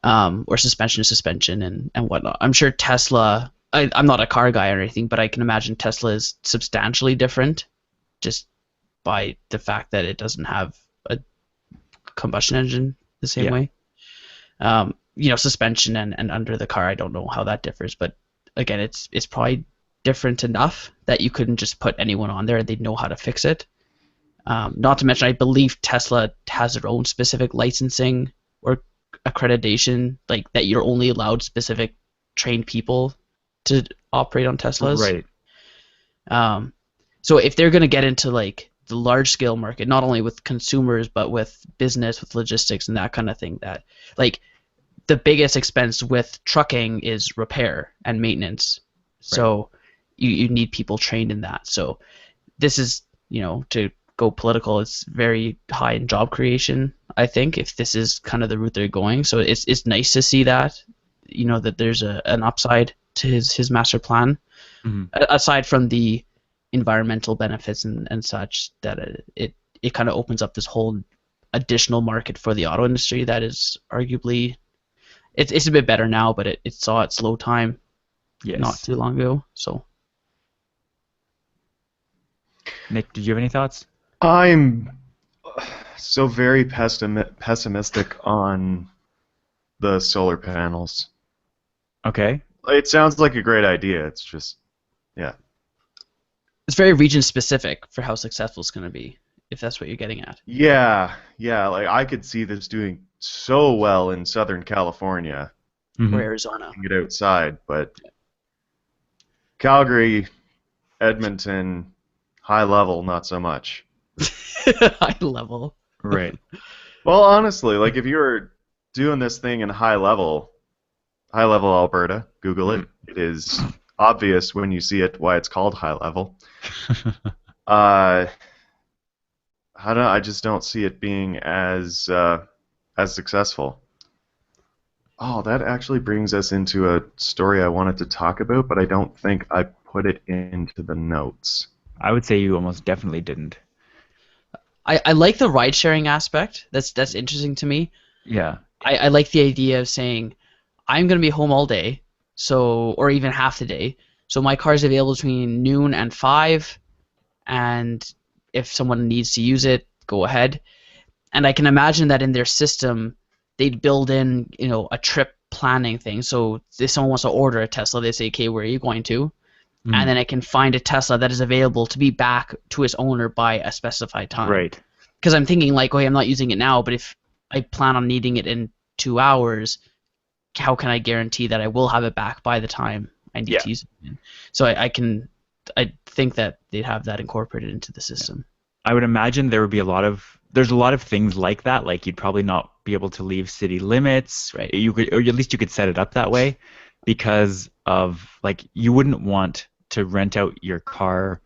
or suspension is suspension and whatnot. I'm sure Tesla, I'm not a car guy or anything, but I can imagine Tesla is substantially different just by the fact that it doesn't have a combustion engine the same way. Suspension and under the car, I don't know how that differs, but again, it's probably different enough that you couldn't just put anyone on there and they'd know how to fix it. Not to mention, I believe Tesla has their own specific licensing or accreditation, like that you're only allowed specific trained people to operate on Teslas. Right. So if they're going to get into like the large scale market, not only with consumers but with business, with logistics and that kind of thing, that like the biggest expense with trucking is repair and maintenance. So you need people trained in that. So this is to go political, it's very high in job creation, I think, if this is kind of the route they're going. So it's nice to see that, that there's an upside to his master plan, Mhm. aside from the environmental benefits and such, that it kind of opens up this whole additional market for the auto industry that is arguably it's a bit better now, but it saw its low time Yes. not too long ago. So Nick, did you have any thoughts? I'm so very pessimistic on the solar panels. Okay. It sounds like a great idea. It's just, yeah. it's very region specific for how successful it's going to be, if that's what you're getting at. Yeah, like I could see this doing so well in Southern California, Mhm. Or Arizona. get outside, but Calgary, Edmonton, high level, not so much. High level. Right. Well, honestly, like if you were doing this thing in high level Alberta, Google it. It is obvious when you see it why it's called high level. I just don't see it being as successful. Oh, that actually brings us into a story I wanted to talk about, but I don't think I put it into the notes. I would say you almost definitely didn't. I like the ride sharing aspect. That's interesting to me. Yeah. I like the idea of saying, I'm going to be home all day, or even half the day. So my car is available between noon and 5, and if someone needs to use it, go ahead. And I can imagine that in their system, they'd build in, a trip planning thing. So if someone wants to order a Tesla, they say, okay, where are you going to? Mhm. And then I can find a Tesla that is available to be back to its owner by a specified time. Right. Because I'm thinking like, okay, I'm not using it now, but if I plan on needing it in 2 hours, how can I guarantee that I will have it back by the time I need Yeah. to use it again? So I think that they'd have that incorporated into the system. I would imagine there's a lot of things like that. Like you'd probably not be able to leave city limits. Right. You could, or at least you could set it up that way, because of like you wouldn't want to rent out your car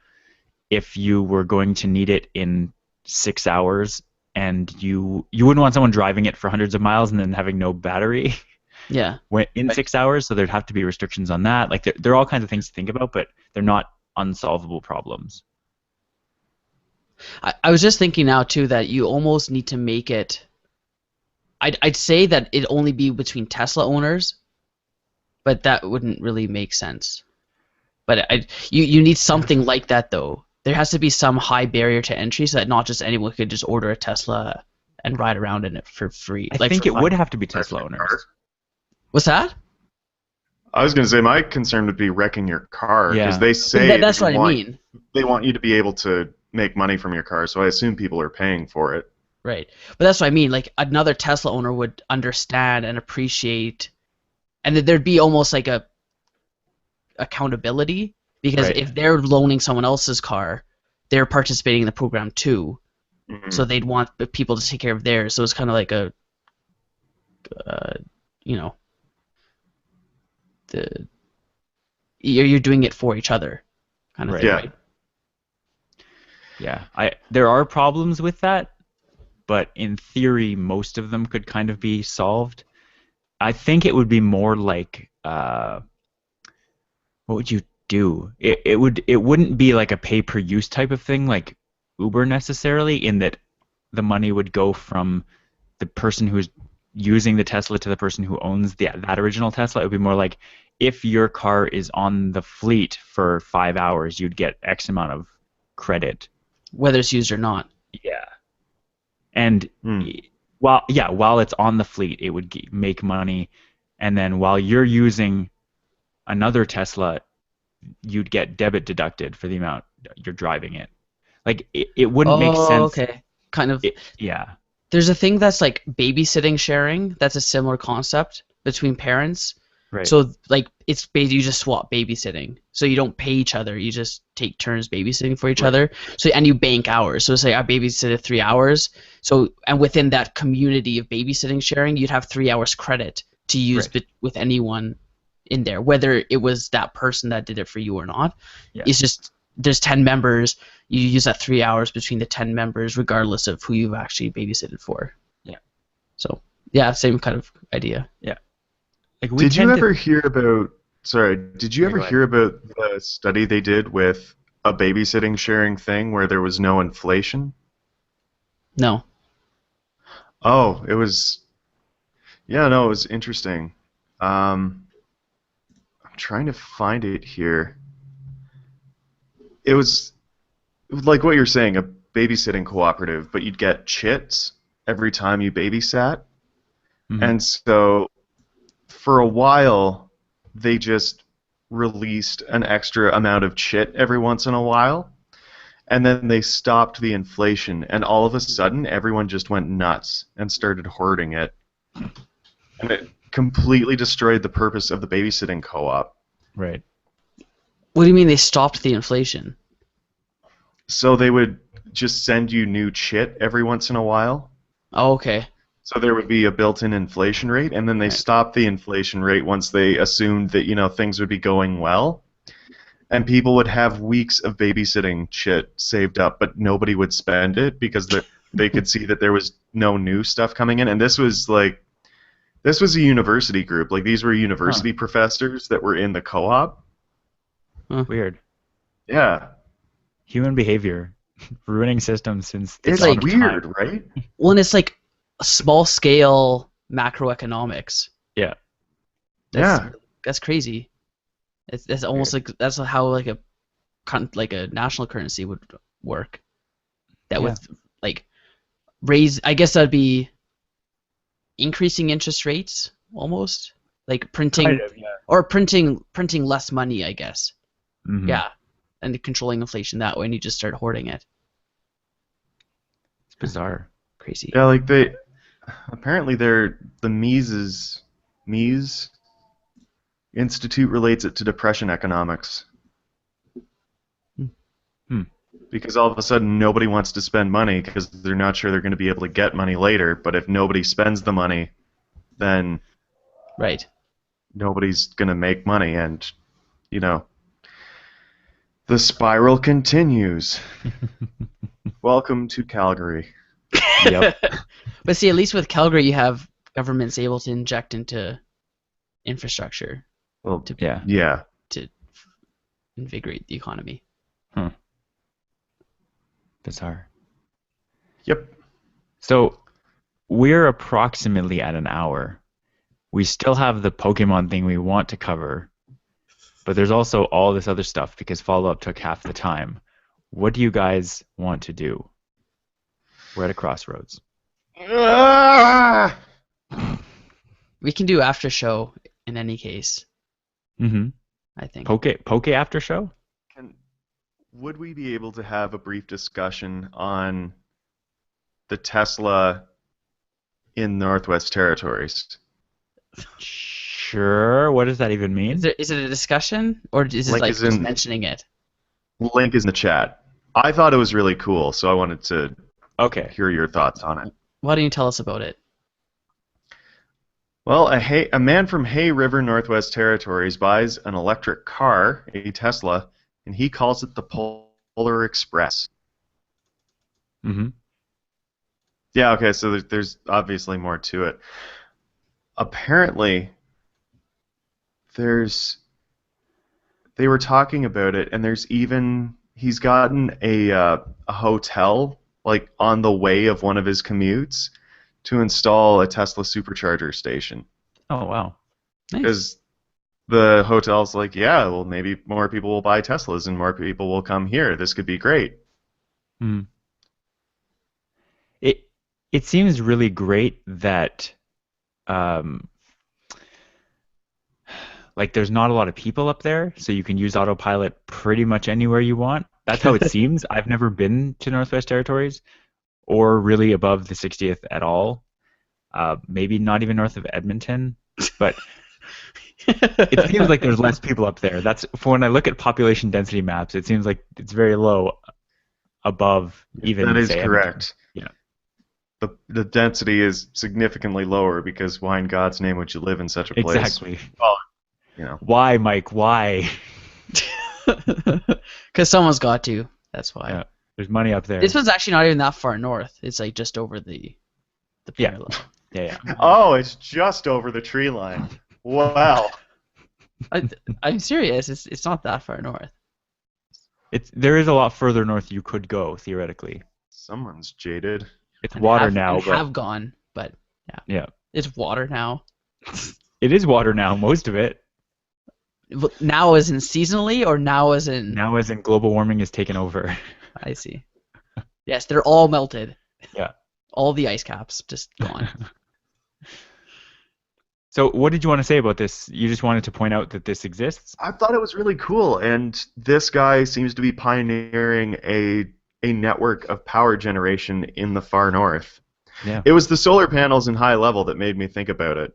if you were going to need it in 6 hours, and you wouldn't want someone driving it for hundreds of miles and then having no battery Yeah. in 6 hours. So there'd have to be restrictions on that. Like there are all kinds of things to think about, but they're not unsolvable problems. I was just thinking now too that you almost need to make it. I'd say that it only be between Tesla owners, but that wouldn't really make sense. But you need something like that though. There has to be some high barrier to entry so that not just anyone could just order a Tesla and ride around in it for free. I think for it fun. would have to be Tesla owners. What's that? I was going to say my concern would be wrecking your car because Yeah. they say That's what I mean. They want you to be able to make money from your car, so I assume people are paying for it. Right. But that's what I mean. Like another Tesla owner would understand and appreciate, and that there'd be almost like a accountability, because Right. if they're loaning someone else's car, they're participating in the program too. Mhm. So they'd want the people to take care of theirs. So it's kind of like you're doing it for each other, kind of Right. thing. Yeah. Right? Yeah, there are problems with that, but in theory, most of them could kind of be solved. I think it would be more like, what would you do? It wouldn't be like a pay per use type of thing like Uber necessarily, in that the money would go from the person who's using the Tesla to the person who owns that original Tesla. It would be more like, if your car is on the fleet for 5 hours, you'd get X amount of credit. Whether it's used or not. Yeah. And Hmm. while it's on the fleet, it would make money, and then while you're using another Tesla, you'd get debit deducted for the amount you're driving it. Like it wouldn't make sense. Okay. Kind of. Yeah. There's a thing that's like babysitting sharing. That's a similar concept between parents. Right. So like it's basically you just swap babysitting. So you don't pay each other. You just take turns babysitting for each Right. other. So and you bank hours. So say I babysitted 3 hours. So and within that community of babysitting sharing, you'd have 3 hours credit to use Right. with anyone in there, whether it was that person that did it for you or not. Yeah. It's just there's 10 members, you use that 3 hours between the 10 members, regardless of who you've actually babysitted for. Yeah. So yeah, same kind of idea. Like we Did you tend to- ever hear about? Sorry, did you Yeah, ever go ahead. hear about the study they did with a babysitting sharing thing where there was no inflation? No. Oh, it was. Yeah, no, it was interesting. I'm trying to find it here. It was like what you're saying, a babysitting cooperative, but you'd get chits every time you babysat. Mhm. And so for a while, they just released an extra amount of chit every once in a while. And then they stopped the inflation, and all of a sudden, everyone just went nuts and started hoarding it. And it completely destroyed the purpose of the babysitting co-op. Right. What do you mean they stopped the inflation? So they would just send you new chit every once in a while. Oh, okay. So there would be a built-in inflation rate, and then they Right. stopped the inflation rate once they assumed that, things would be going well. And people would have weeks of babysitting chit saved up, but nobody would spend it because they could see that there was no new stuff coming in. And this was a university group. Like, these were university professors that were in the co-op. Weird. Yeah. Human behavior, ruining systems since the It's dawn of weird, time. right? Well, and it's like a small scale macroeconomics. Yeah. That's crazy. That's almost like that's how like a national currency would work. That Yeah. would like raise. I guess that'd be increasing interest rates almost, like printing Kind of, yeah. or printing less money. I guess. Mhm. Yeah, and controlling inflation that way, and you just start hoarding it. It's bizarre. Crazy. Yeah, like apparently the Mises Institute relates it to depression economics. Because all of a sudden nobody wants to spend money because they're not sure they're going to be able to get money later. But if nobody spends the money, then Right. nobody's going to make money, and the spiral continues. Welcome to Calgary. Yep. But see, at least with Calgary, you have governments able to inject into infrastructure Well, Yeah. yeah. to invigorate the economy. Bizarre. Yep. So we're approximately at an hour. We still have the Pokemon thing we want to cover, but there's also all this other stuff because follow-up took half the time. What do you guys want to do? We're at a crossroads. Ah! We can do after show in any case, Mm-hmm. I think. Poke after show? Would we be able to have a brief discussion on the Tesla in Northwest Territories? Sure. What does that even mean? Is it a discussion or is it Like, like as just in- mentioning it? Link is in the chat. I thought it was really cool, so I wanted to Okay. hear your thoughts on it. Why don't you tell us about it? Well, a man from Hay River, Northwest Territories, buys an electric car, a Tesla, and he calls it the Polar Express. Mm-hmm. Yeah, okay, so there's obviously more to it. Apparently, they were talking about it, and he's gotten a hotel like on the way of one of his commutes to install a Tesla supercharger station. Oh, wow. Nice. Because the hotel's like, yeah, well, maybe more people will buy Teslas and more people will come here. This could be great. Mm. It seems really great that like there's not a lot of people up there, so you can use autopilot pretty much anywhere you want. That's how it seems. I've never been to Northwest Territories or really above the 60th at all. Maybe not even north of Edmonton, but it seems like there's less people up there. That's for when I look at population density maps, it seems like it's very low above even That is say, correct. Edmonton. Yeah. The density is significantly lower because why in God's name would you live in such a place? Exactly. Well, Why, Mike? Why? Because someone's got to. That's why. Yeah. There's money up there. This one's actually not even that far north. It's like just over the Yeah. parallel. Yeah. Oh, it's just over the tree line. Wow. I'm serious. It's not that far north. There is a lot further north you could go theoretically. Someone's jaded. It's And water have, now, and but have gone, but yeah, it's water now. it is water now. Most of it Now as in seasonally, or now as in? now, as in global warming is taken over. I see. Yes, they're all melted. Yeah. All the ice caps just gone. So, what did you want to say about this? You just wanted to point out that this exists? I thought it was really cool, and this guy seems to be pioneering a network of power generation in the far north. Yeah. It was the solar panels in high level that made me think about it.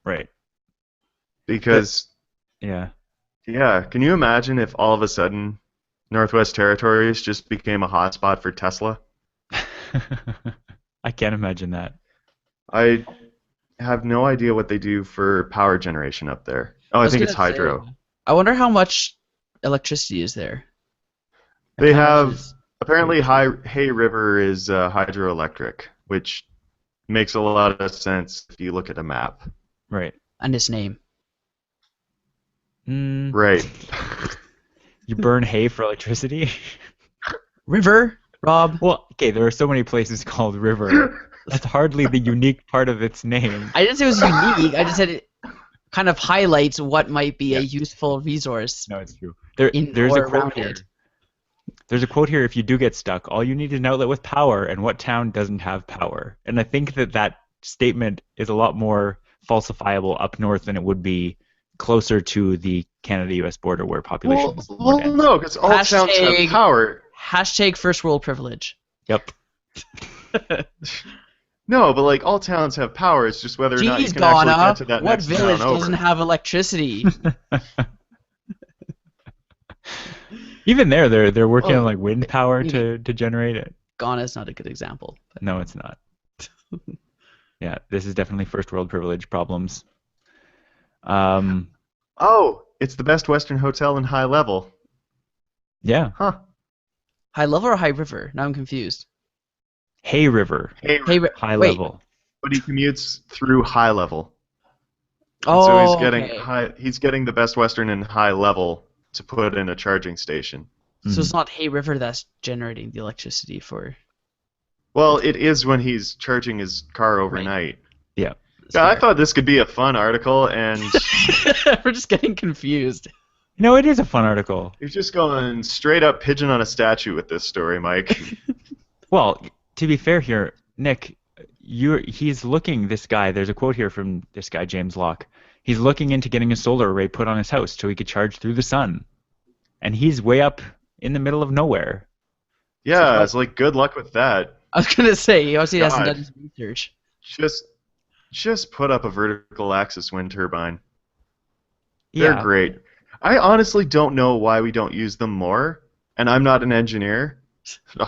Right. Because, Yeah. yeah, can you imagine if all of a sudden Northwest Territories just became a hotspot for Tesla? I can't imagine that. I have no idea what they do for power generation up there. Oh, I was think it's gonna say, hydro. I wonder how much electricity is there. They How much have is- apparently Hay River is hydroelectric, which makes a lot of sense if you look at a map. Right. and his name. Right. You burn hay for electricity? River, Rob. Well, okay, there are so many places called river. That's hardly the unique part of its name. I didn't say it was unique. I just said it kind of highlights what might be a useful resource. No, it's true. In There's or a quote around here. it. There's a quote here: "If you do get stuck, all you need is an outlet with power, and what town doesn't have power?" And I think that statement is a lot more falsifiable up north than it would be closer to the Canada-U.S. border, where population is more Well, dense. no, because all towns have Hashtag- power. Hashtag first world privilege. Yep. No, but like all towns have power. It's just whether or not you Jeez, can actually Ghana, get to that what next village town over. doesn't have electricity? Even they're working Oh, on like wind power maybe. to generate it. Ghana's not a good example. But No, it's not. Yeah, this is definitely first world privilege problems. Oh, it's the best Western hotel in high level. Yeah, Huh. high level or high river? Now I'm confused. Hay River, Hey, high wait. level. but he commutes through high level. And Oh, so he's getting okay. he's getting the best Western in high level to put in a charging station. So it's not Hay River that's generating the electricity for. Well, it is when he's charging his car overnight. Yeah. Yeah, I thought this could be a fun article, and We're just getting confused. No, it is a fun article. you're just going straight up pigeon on a statue with this story, Mike. Well, to be fair here, Nick, he's looking, this guy, there's a quote here from this guy, James Locke. He's looking into getting a solar array put on his house so he could charge through the sun. And he's way up in the middle of nowhere. Yeah, it's like good luck with that. I was gonna say he obviously hasn't God. done his research. Just put up a vertical axis wind turbine. They're Yeah. great. I honestly don't know why we don't use them more, and I'm not an engineer.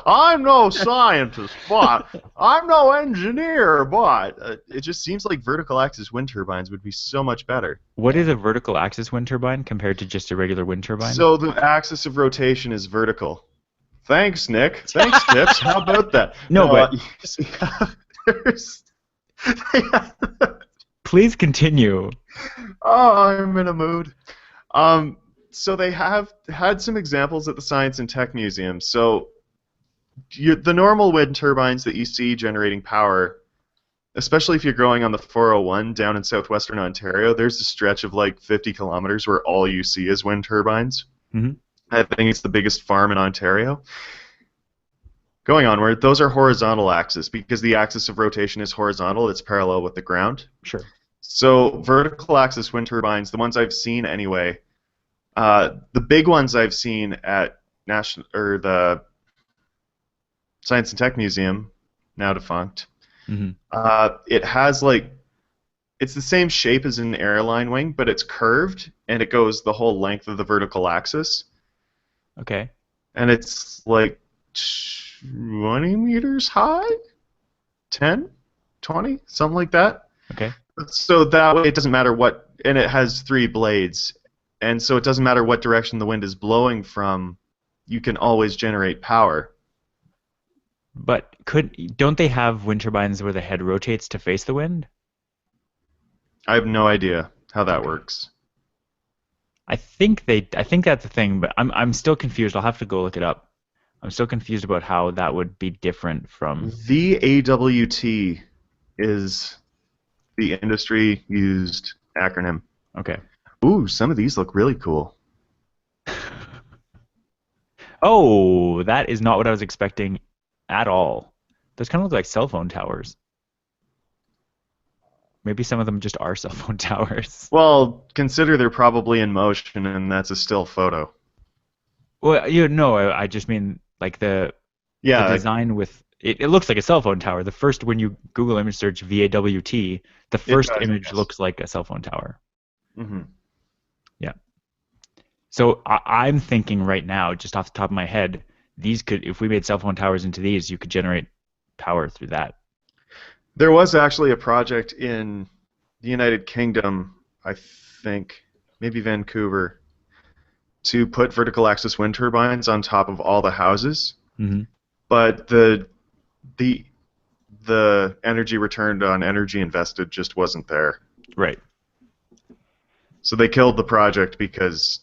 I'm no scientist, but I'm no engineer, but it just seems like vertical axis wind turbines would be so much better. What is a vertical axis wind turbine compared to just a regular wind turbine? So the axis of rotation is vertical. Thanks, Nick. Thanks, Tips. How about that? No, but- there's. Please continue. Oh, I'm in a mood. So they have had some examples at the Science and Tech Museum. So the normal wind turbines that you see generating power, especially if you're going on the 401 down in southwestern Ontario, there's a stretch of like 50 kilometers where all you see is wind turbines. Mhm. I think it's the biggest farm in Ontario. Going onward, those are horizontal axis because the axis of rotation is horizontal. It's parallel with the ground. Sure. So vertical axis wind turbines, the ones I've seen anyway, the big ones I've seen at the Science and Tech Museum, now defunct. Mhm. It has it's the same shape as an airline wing, but it's curved and it goes the whole length of the vertical axis, Okay. and it's like 20 meters high, 10, 20, something like that. Okay. So that way it doesn't matter what, and it has 3 blades. and so it doesn't matter what direction the wind is blowing from, you can always generate power. But don't they have wind turbines where the head rotates to face the wind? I have no idea how that Okay. works. I think that's a thing, but I'm still confused. I'll have to go look it up. I'm still confused about how that would be different from. VAWT is the industry used acronym. Okay. Ooh, some of these look really cool. Oh, that is not what I was expecting at all. Those kind of look like cell phone towers. Maybe some of them just are cell phone towers. Well, consider they're probably in motion, and that's a still photo. Well, I just mean like the Yeah, design with it looks like a cell phone tower. The first when you Google image search VAWT, the first does, image yes. looks like a cell phone tower. hmm Yeah. So I'm thinking right now, just off the top of my head, if we made cell phone towers into these, you could generate power through that. There was actually a project in the United Kingdom, I think, maybe Vancouver, to put vertical axis wind turbines on top of all the houses, Mm-hmm. but the energy returned on energy invested just wasn't there. Right. So they killed the project because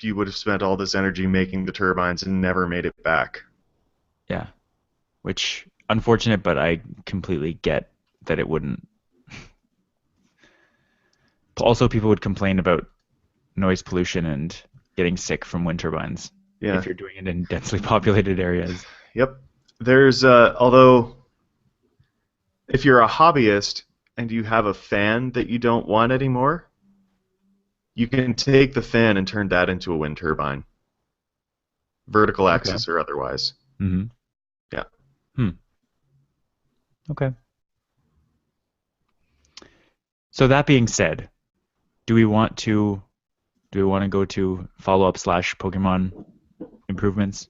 you would have spent all this energy making the turbines and never made it back. Yeah. Which unfortunate, but I completely get that it wouldn't. Also, people would complain about noise pollution and getting sick from wind turbines Yeah. if you're doing it in densely populated areas. Yep. There's although if you're a hobbyist and you have a fan that you don't want anymore, you can take the fan and turn that into a wind turbine, vertical axis or otherwise. Mm-hmm. Yeah. Okay. So that being said, do we want to go to follow-up / Pokemon improvements?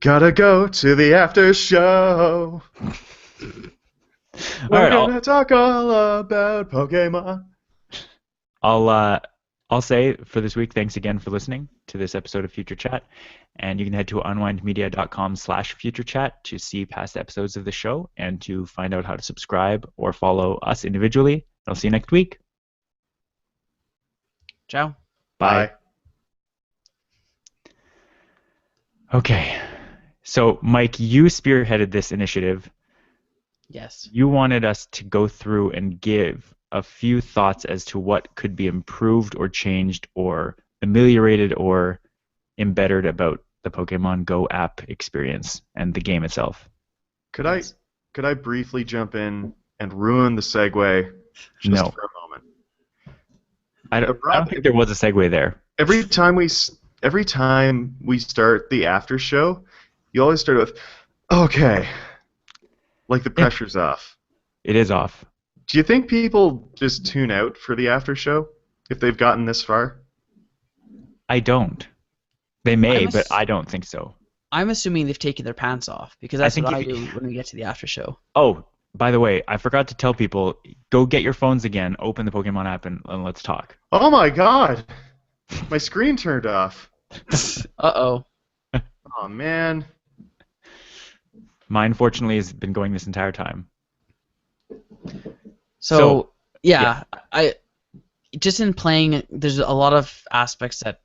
Gotta go to the after show. All We're right, gonna talk all about Pokemon. I'll say for this week, thanks again for listening to this episode of Future Chat. And you can head to unwindmedia.com/futurechat to see past episodes of the show and to find out how to subscribe or follow us individually. I'll see you next week. Ciao. Bye. Okay. So, Mike, you spearheaded this initiative. Yes. You wanted us to go through and give a few thoughts as to what could be improved or changed or ameliorated or embittered about the Pokemon Go app experience and the game itself. Could Yes. I briefly jump in and ruin the segue just No. for a moment? I don't think there was a segue there. Every time we start the after show, you always start with, okay, like the pressure's off. It is off. Do you think people just tune out for the after show if they've gotten this far? I don't. They may, I'm but I don't think so. I'm assuming they've taken their pants off because I that's think what I if do you- when we get to the after show. Oh, by the way, I forgot to tell people, go get your phones again, open the Pokemon app, and let's talk. Oh my god! My screen turned off. Uh-oh. Oh man. Mine, fortunately, has been going this entire time. So yeah, I just in playing, there's a lot of aspects that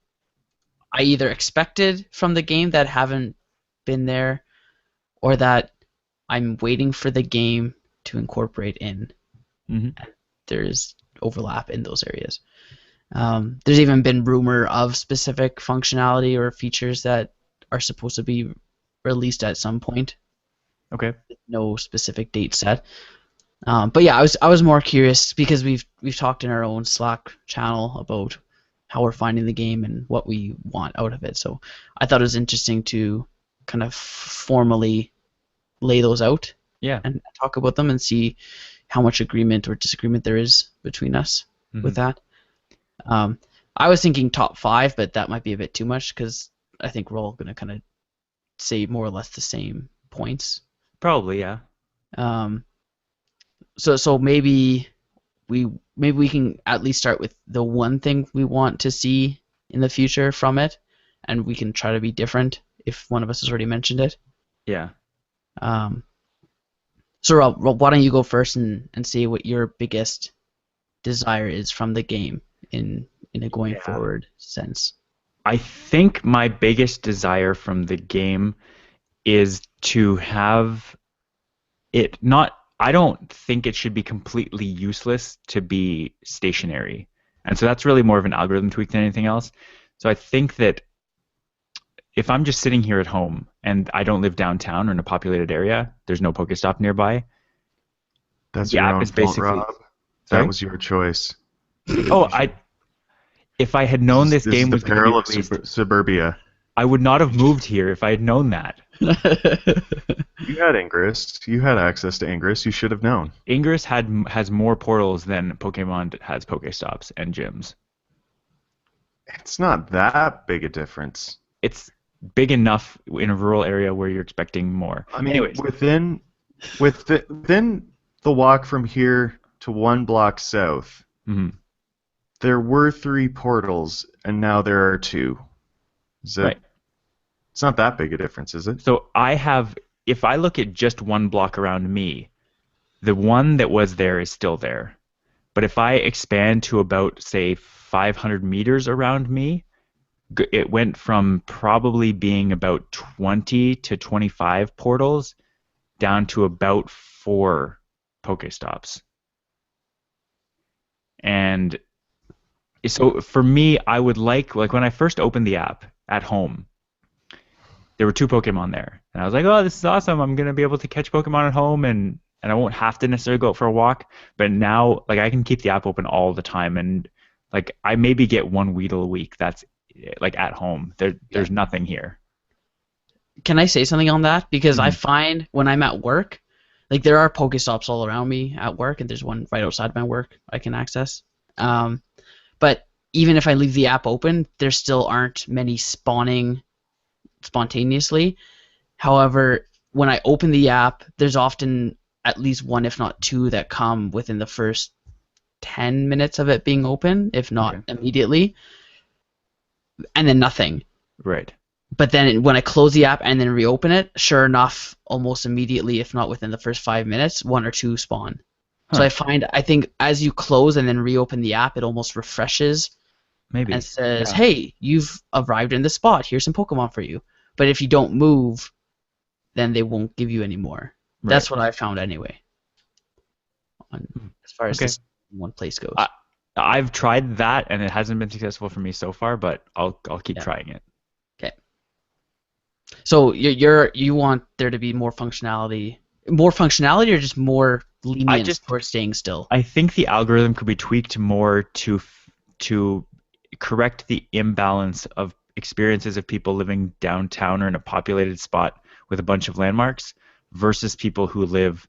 I either expected from the game that haven't been there, or that I'm waiting for the game to incorporate in. Mm-hmm. There's overlap in those areas. There's even been rumor of specific functionality or features that are supposed to be released at some point. Okay. No specific date set. But yeah, I was more curious because we've talked in our own Slack channel about how we're finding the game and what we want out of it. So I thought it was interesting to kind of formally lay those out Yeah. and talk about them and see how much agreement or disagreement there is between us with that. I was thinking top 5, but that might be a bit too much because I think we're all going to kind of say more or less the same points. Probably, yeah. So maybe maybe we can at least start with the one thing we want to see in the future from it, and we can try to be different if one of us has already mentioned it. Yeah. So Rob, why don't you go first and say what your biggest desire is from the game in a going forward sense? I think my biggest desire from the game is to have it not. I don't think it should be completely useless to be stationary. And so that's really more of an algorithm tweak than anything else. So I think that if I'm just sitting here at home and I don't live downtown or in a populated area, there's no Pokestop nearby. That's The your app own is fault, basically. Rob. Sorry? That was your choice. Oh, if I had known this This is game the was going to be peril of released, suburbia. I would not have moved here if I had known that. You had Ingress. You had access to Ingress. You should have known. Ingress has more portals than Pokemon has Pokestops and gyms. It's not that big a difference. It's big enough in a rural area where you're expecting more. I mean, Anyways, within the walk from here to 1 block south, mhm. there were 3 portals, and now there are 2. Right. It's not that big a difference, is it? So if I look at just 1 block around me, the one that was there is still there. But if I expand to about, say, 500 meters around me, it went from probably being about 20 to 25 portals down to about 4 Pokestops. And so for me, I would like when I first opened the app at home, there were 2 Pokemon there. And I was like, oh, this is awesome. I'm going to be able to catch Pokemon at home and I won't have to necessarily go out for a walk. But now, I can keep the app open all the time. And, I maybe get 1 Weedle a week. That's, at home. There's nothing here. Can I say something on that? Because I find when I'm at work, there are Pokestops all around me at work, and there's one right outside my work I can access. But even if I leave the app open, there still aren't many spawning spontaneously. However, when I open the app, there's often at least 1, if not 2, that come within the first 10 minutes of it being open, if not immediately, and then nothing. Right. But then when I close the app and then reopen it, sure enough, almost immediately, if not within the first 5 minutes, 1 or 2 spawn. So I think as you close and then reopen the app, it almost refreshes. Maybe. And says, hey, you've arrived in the spot. Here's some Pokemon for you. But if you don't move, then they won't give you any more. Right. That's what I found anyway. As far as this one place goes. I've tried that and it hasn't been successful for me so far, but I'll keep trying it. Okay. So you want there to be more functionality or just more lenient for staying still? I think the algorithm could be tweaked more to correct the imbalance of experiences of people living downtown or in a populated spot with a bunch of landmarks versus people who live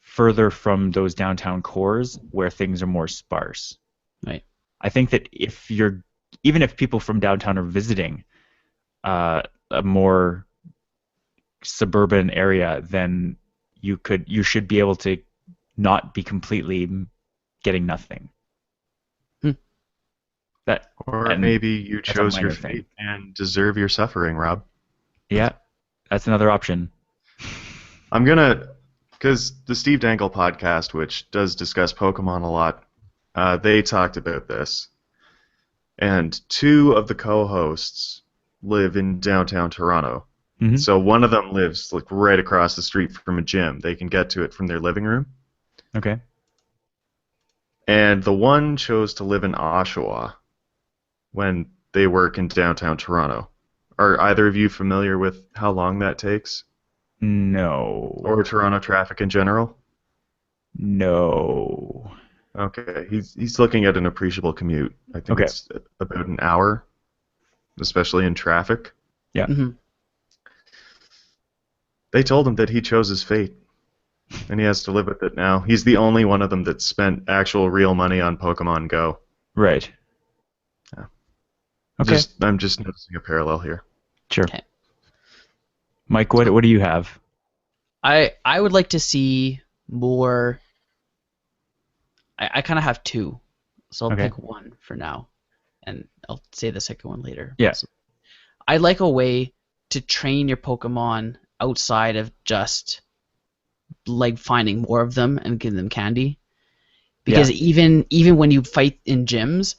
further from those downtown cores where things are more sparse. Right. I think that even if people from downtown are visiting a more suburban area, then you should be able to not be completely getting nothing. Maybe you chose your fate and deserve your suffering, Rob. Yeah, that's another option. Because the Steve Dangle podcast, which does discuss Pokemon a lot, they talked about this. And 2 of the co-hosts live in downtown Toronto. Mm-hmm. So one of them lives right across the street from a gym. They can get to it from their living room. Okay. And the one chose to live in Oshawa when they work in downtown Toronto. Are either of you familiar with how long that takes? No. Or Toronto traffic in general? No. Okay, he's looking at an appreciable commute. I think it's about an hour, especially in traffic. Yeah. Mm-hmm. They told him that he chose his fate, and he has to live with it now. He's the only one of them that spent actual real money on Pokemon Go. Right. Yeah. Okay. I'm just noticing a parallel here. Sure. Okay. Mike, what do you have? I would like to see more I kind of have two, so I'll Okay. pick one for now, and I'll say the second one later. Yeah. So, I like a way to train your Pokemon outside of just like finding more of them and giving them candy. Because even when you fight in gyms,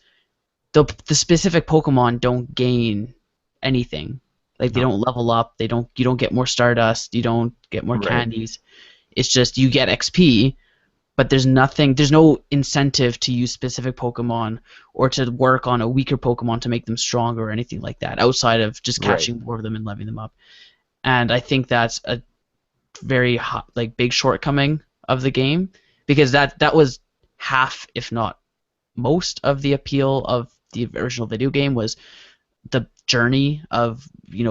the specific Pokemon don't gain anything. Like they No. don't level up. You don't get more Stardust. You don't get more Right. candies. It's just you get XP, but there's no incentive to use specific Pokemon or to work on a weaker Pokemon to make them stronger or anything like that, outside of just Right. catching more of them and leveling them up. And I think that's a very big shortcoming of the game, because that was half, if not most, of the appeal of the original video game, was the journey of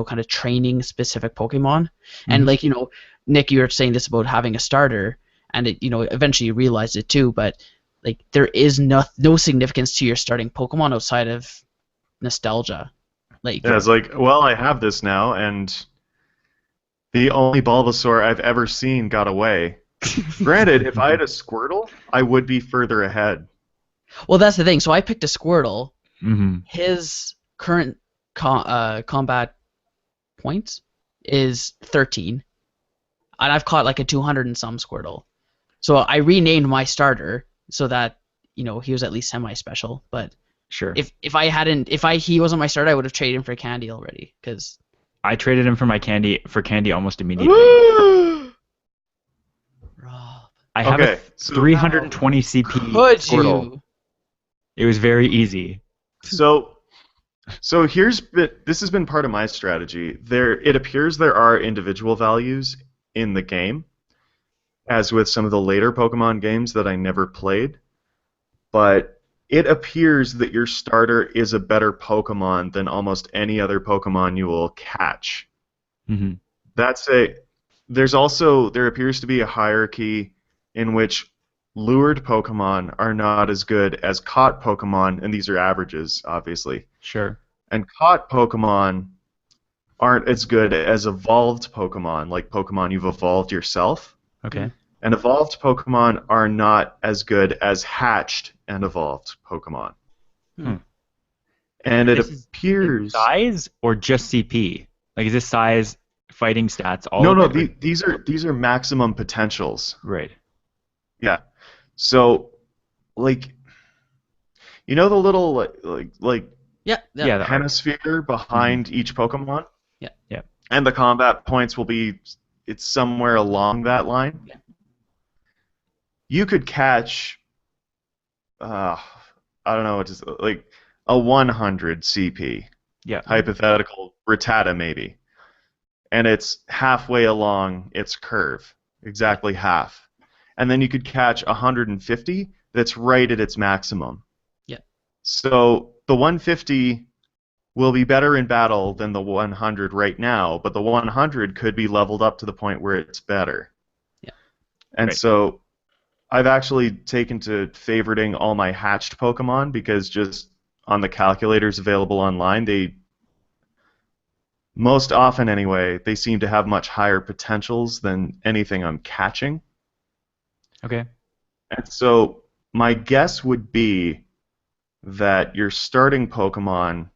kind of training specific Pokemon. And Mhm. like Nick, you were saying this about having a starter, and it eventually you realized it too, but like there is no significance to your starting Pokemon outside of nostalgia. Like Yeah, it's like, well, I have this now, and the only Bulbasaur I've ever seen got away. Granted, if I had a Squirtle, I would be further ahead. well, that's the thing. So I picked a Squirtle. Mhm. His current combat points is 13, and I've caught like a 200 and some Squirtle. So I renamed my starter so that he was at least semi-special. But Sure. if he wasn't my starter, I would have traded him for candy already. Because I traded him for candy almost immediately. Rob, I have Okay, a so 320 CP could Squirtle. you? It was very easy. So this has been part of my strategy. It appears there are individual values in the game, as with some of the later Pokemon games that I never played. But it appears that your starter is a better Pokemon than almost any other Pokemon you will catch. Hmm. There appears to be a hierarchy in which lured Pokemon are not as good as caught Pokemon, and these are averages, obviously. Sure. And caught Pokemon aren't as good as evolved Pokemon, like Pokemon you've evolved yourself. Okay. And evolved Pokemon are not as good as hatched and evolved Pokemon. Hmm. And it This is appears... size or just CP? Like, is this size, fighting stats, all No, of no, it? these are maximum potentials. Right. Yeah. So, like, you know the little like Yeah. Yeah, the arc. hemisphere behind each Pokemon? Yeah. Yeah. And the combat points will be, it's somewhere along that line. Yeah. You could catch, I don't know, just like a 100 CP, Yeah. hypothetical Rattata maybe, and it's halfway along its curve, exactly half. And then you could catch 150 that's right at its maximum. Yeah. So the 150 will be better in battle than the 100 right now, but the 100 could be leveled up to the point where it's better. Yeah. And Right. so I've actually taken to favoriting all my hatched Pokemon, because just on the calculators available online, most often anyway, they seem to have much higher potentials than anything I'm catching. Okay. And so my guess would be that your starting Pokemon,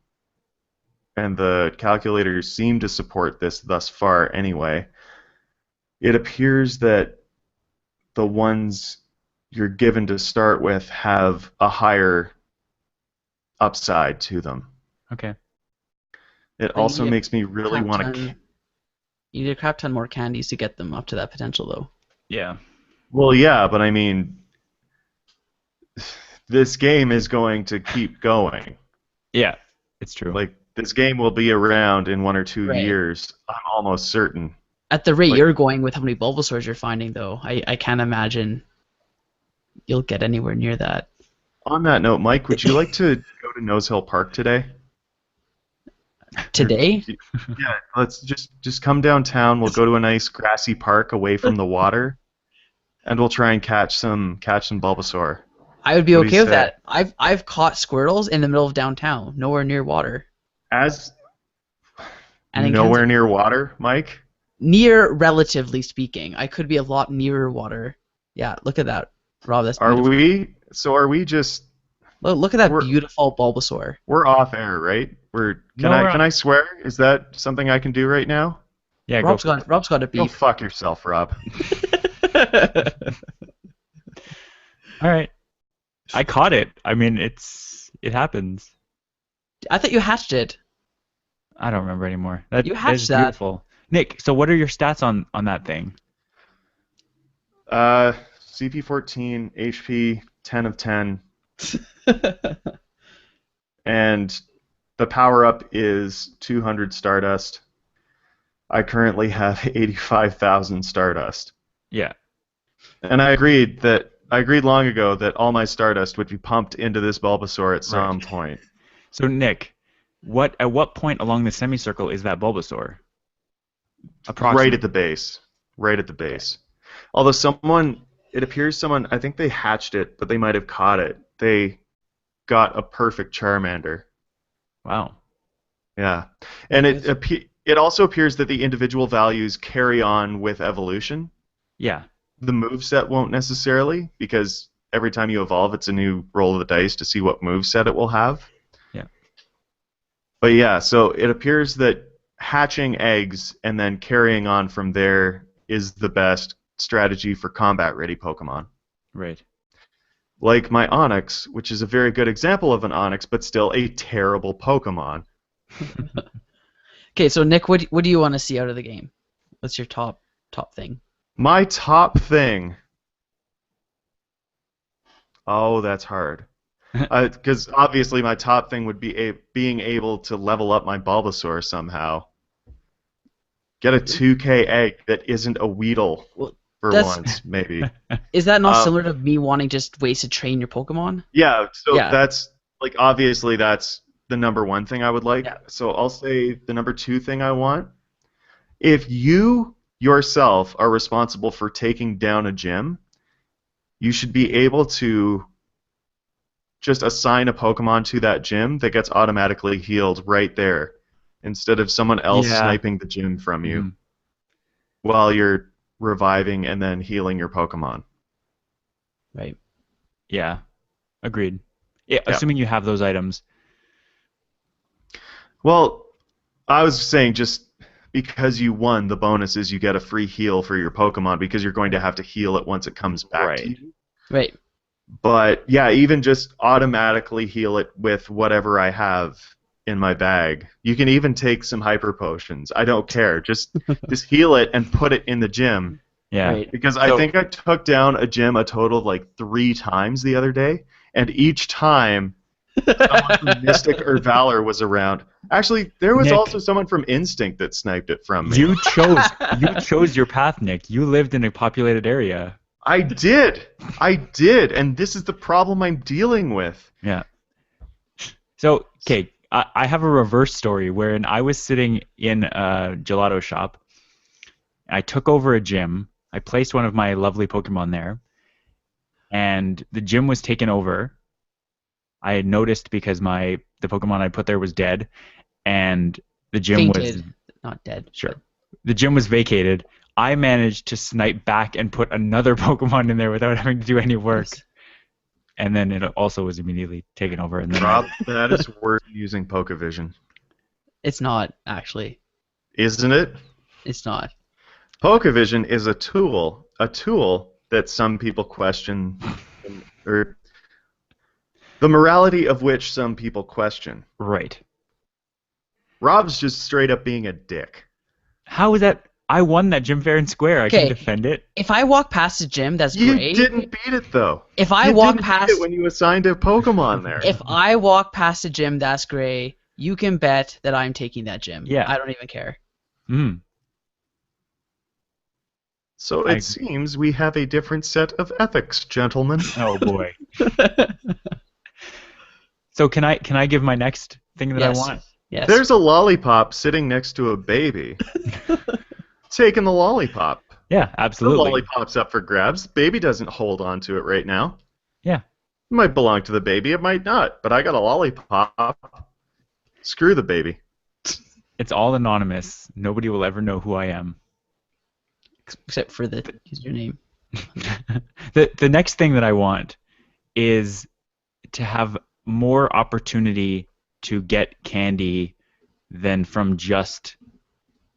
and the calculators seem to support this thus far anyway, it appears that the ones you're given to start with have a higher upside to them. Okay. It But also you need makes me really crap want ton- to... You need a crap ton more candies to get them up to that potential, though. Yeah. Well, yeah, but I mean, this game is going to keep going. Yeah. It's true. Like, this game will be around in 1 or 2 Right. years, I'm almost certain. At the rate Like- you're going with how many Bulbasaurs you're finding, though, I can't imagine you'll get anywhere near that. On that note, Mike, would you like to go to Nose Hill Park today? Today? Yeah, let's just come downtown. We'll go to a nice grassy park away from the water, and we'll try and catch some Bulbasaur. I would be What do you okay with say? that. I've caught Squirtles in the middle of downtown, nowhere near water. As And in nowhere Kansas- near water, Mike? Near, relatively speaking. I could be a lot nearer water. Yeah, look at that. Rob, that's Are beautiful. we? So are we just? Look at that We're beautiful Bulbasaur. we're off air, right? No, we're Can I swear? Is that something I can do right now? yeah, go. Rob's got a Go beep. fuck yourself, Rob. All right. I caught it. I mean, it happens. I thought you hatched it. I don't remember anymore. You That hatched is that. beautiful. Nick, so what are your stats on that thing? CP14, HP 10 of 10, and the power up is 200 Stardust. I currently have 85,000 Stardust. Yeah. And I agreed long ago that all my Stardust would be pumped into this Bulbasaur at some point. So Nick, at what point along the semicircle is that Bulbasaur? Right at the base. Right at the base. Although it appears someone, I think they hatched it, but they might have caught it. They got a perfect Charmander. Wow. Yeah. And it also appears that the individual values carry on with evolution. Yeah. The moveset won't necessarily, because every time you evolve, it's a new roll of the dice to see what moveset it will have. Yeah. But yeah, so it appears that hatching eggs and then carrying on from there is the best strategy for combat-ready Pokemon. Right. Like my Onix, which is a very good example of an Onix, but still a terrible Pokemon. Okay, so Nick, what do you want to see out of the game? What's your top thing? My top thing. Oh, that's hard. Because obviously my top thing would be being able to level up my Bulbasaur somehow. Get a 2K egg that isn't a Weedle Well, for that's- once, maybe. Is that not similar to me wanting just ways to train your Pokemon? Yeah, so Yeah. that's, like, obviously that's the number one thing I would like. Yeah. So I'll say the number two thing I want. If you yourself are responsible for taking down a gym, you should be able to just assign a Pokemon to that gym that gets automatically healed right there, instead of someone else Yeah. sniping the gym from you Mhm. while you're reviving and then healing your Pokemon. Right. Yeah. Agreed. Yeah, Yeah. assuming you have those items. Well, I was saying just because you won, the bonus is you get a free heal for your Pokemon because you're going to have to heal it once it comes back Right. to you. Right. But yeah, even just automatically heal it with whatever I have in my bag. You can even take some hyper potions. I don't care. Just heal it and put it in the gym. Yeah. Right. Because I think I took down a gym a total of like 3 times the other day, and each time someone from Mystic or Valor was around. Actually, there was Nick. also someone from Instinct that sniped it from me. You chose your path, Nick. You lived in a populated area. I did, and this is the problem I'm dealing with. Yeah. So, okay, I have a reverse story wherein I was sitting in a gelato shop. I took over a gym. I placed one of my lovely Pokemon there, and the gym was taken over. I had noticed because the Pokemon I put there was dead, and the gym was Fainted. Not dead. sure. The gym was vacated. I managed to snipe back and put another Pokemon in there without having to do any work. Nice. And then it also was immediately taken over. And then Rob, that is worth using Pokevision, It's not, actually. isn't it? It's not. Pokevision is a tool that some people question, or the morality of which some people question. right. Rob's just straight up being a dick. How is that? I won that gym fair and square. I can Okay. defend it. If I walk past a gym, that's You great. didn't beat it though. If I You walk didn't past beat it when you assigned a Pokemon there. If I walk past a gym that's gray, you can bet that I'm taking that gym. Yeah. I don't even care. Mm. So I- it seems we have a different set of ethics, gentlemen. Oh boy. So can I give my next thing that Yes. I want? Yes. There's a lollipop sitting next to a baby. Taking the lollipop. Yeah, The absolutely. lollipop's up for grabs. Baby doesn't hold on to it right now. Yeah. It might belong to the baby, it might not. But I got a lollipop. Screw the baby. It's all anonymous. Nobody will ever know who I am. Except for the username. The next thing that I want is to have more opportunity to get candy than from just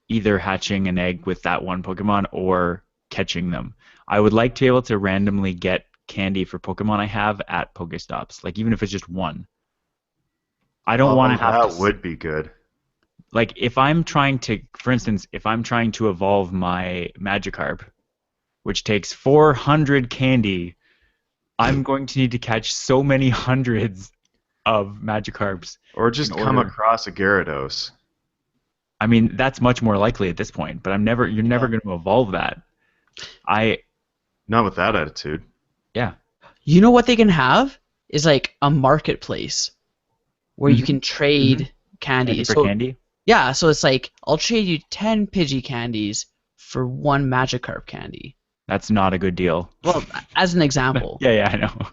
either hatching an egg with that one Pokemon or catching them. I would like to be able to randomly get candy for Pokemon I have at Pokestops, like even if it's just one. I don't want to have that to would be good. like if I'm trying to, for instance, if I'm trying to evolve my Magikarp, which takes 400 candy, I'm going to need to catch so many hundreds of Magikarps. Or just in come order- across a Gyarados. I mean, that's much more likely at this point, but you're never going to evolve that. Not with that attitude. Yeah. You know what they can have is like a marketplace where you can trade candy. Candy for So candy? yeah, so it's like I'll trade you 10 Pidgey candies for one Magikarp candy. That's not a good deal. Well, as an example, Yeah, I know.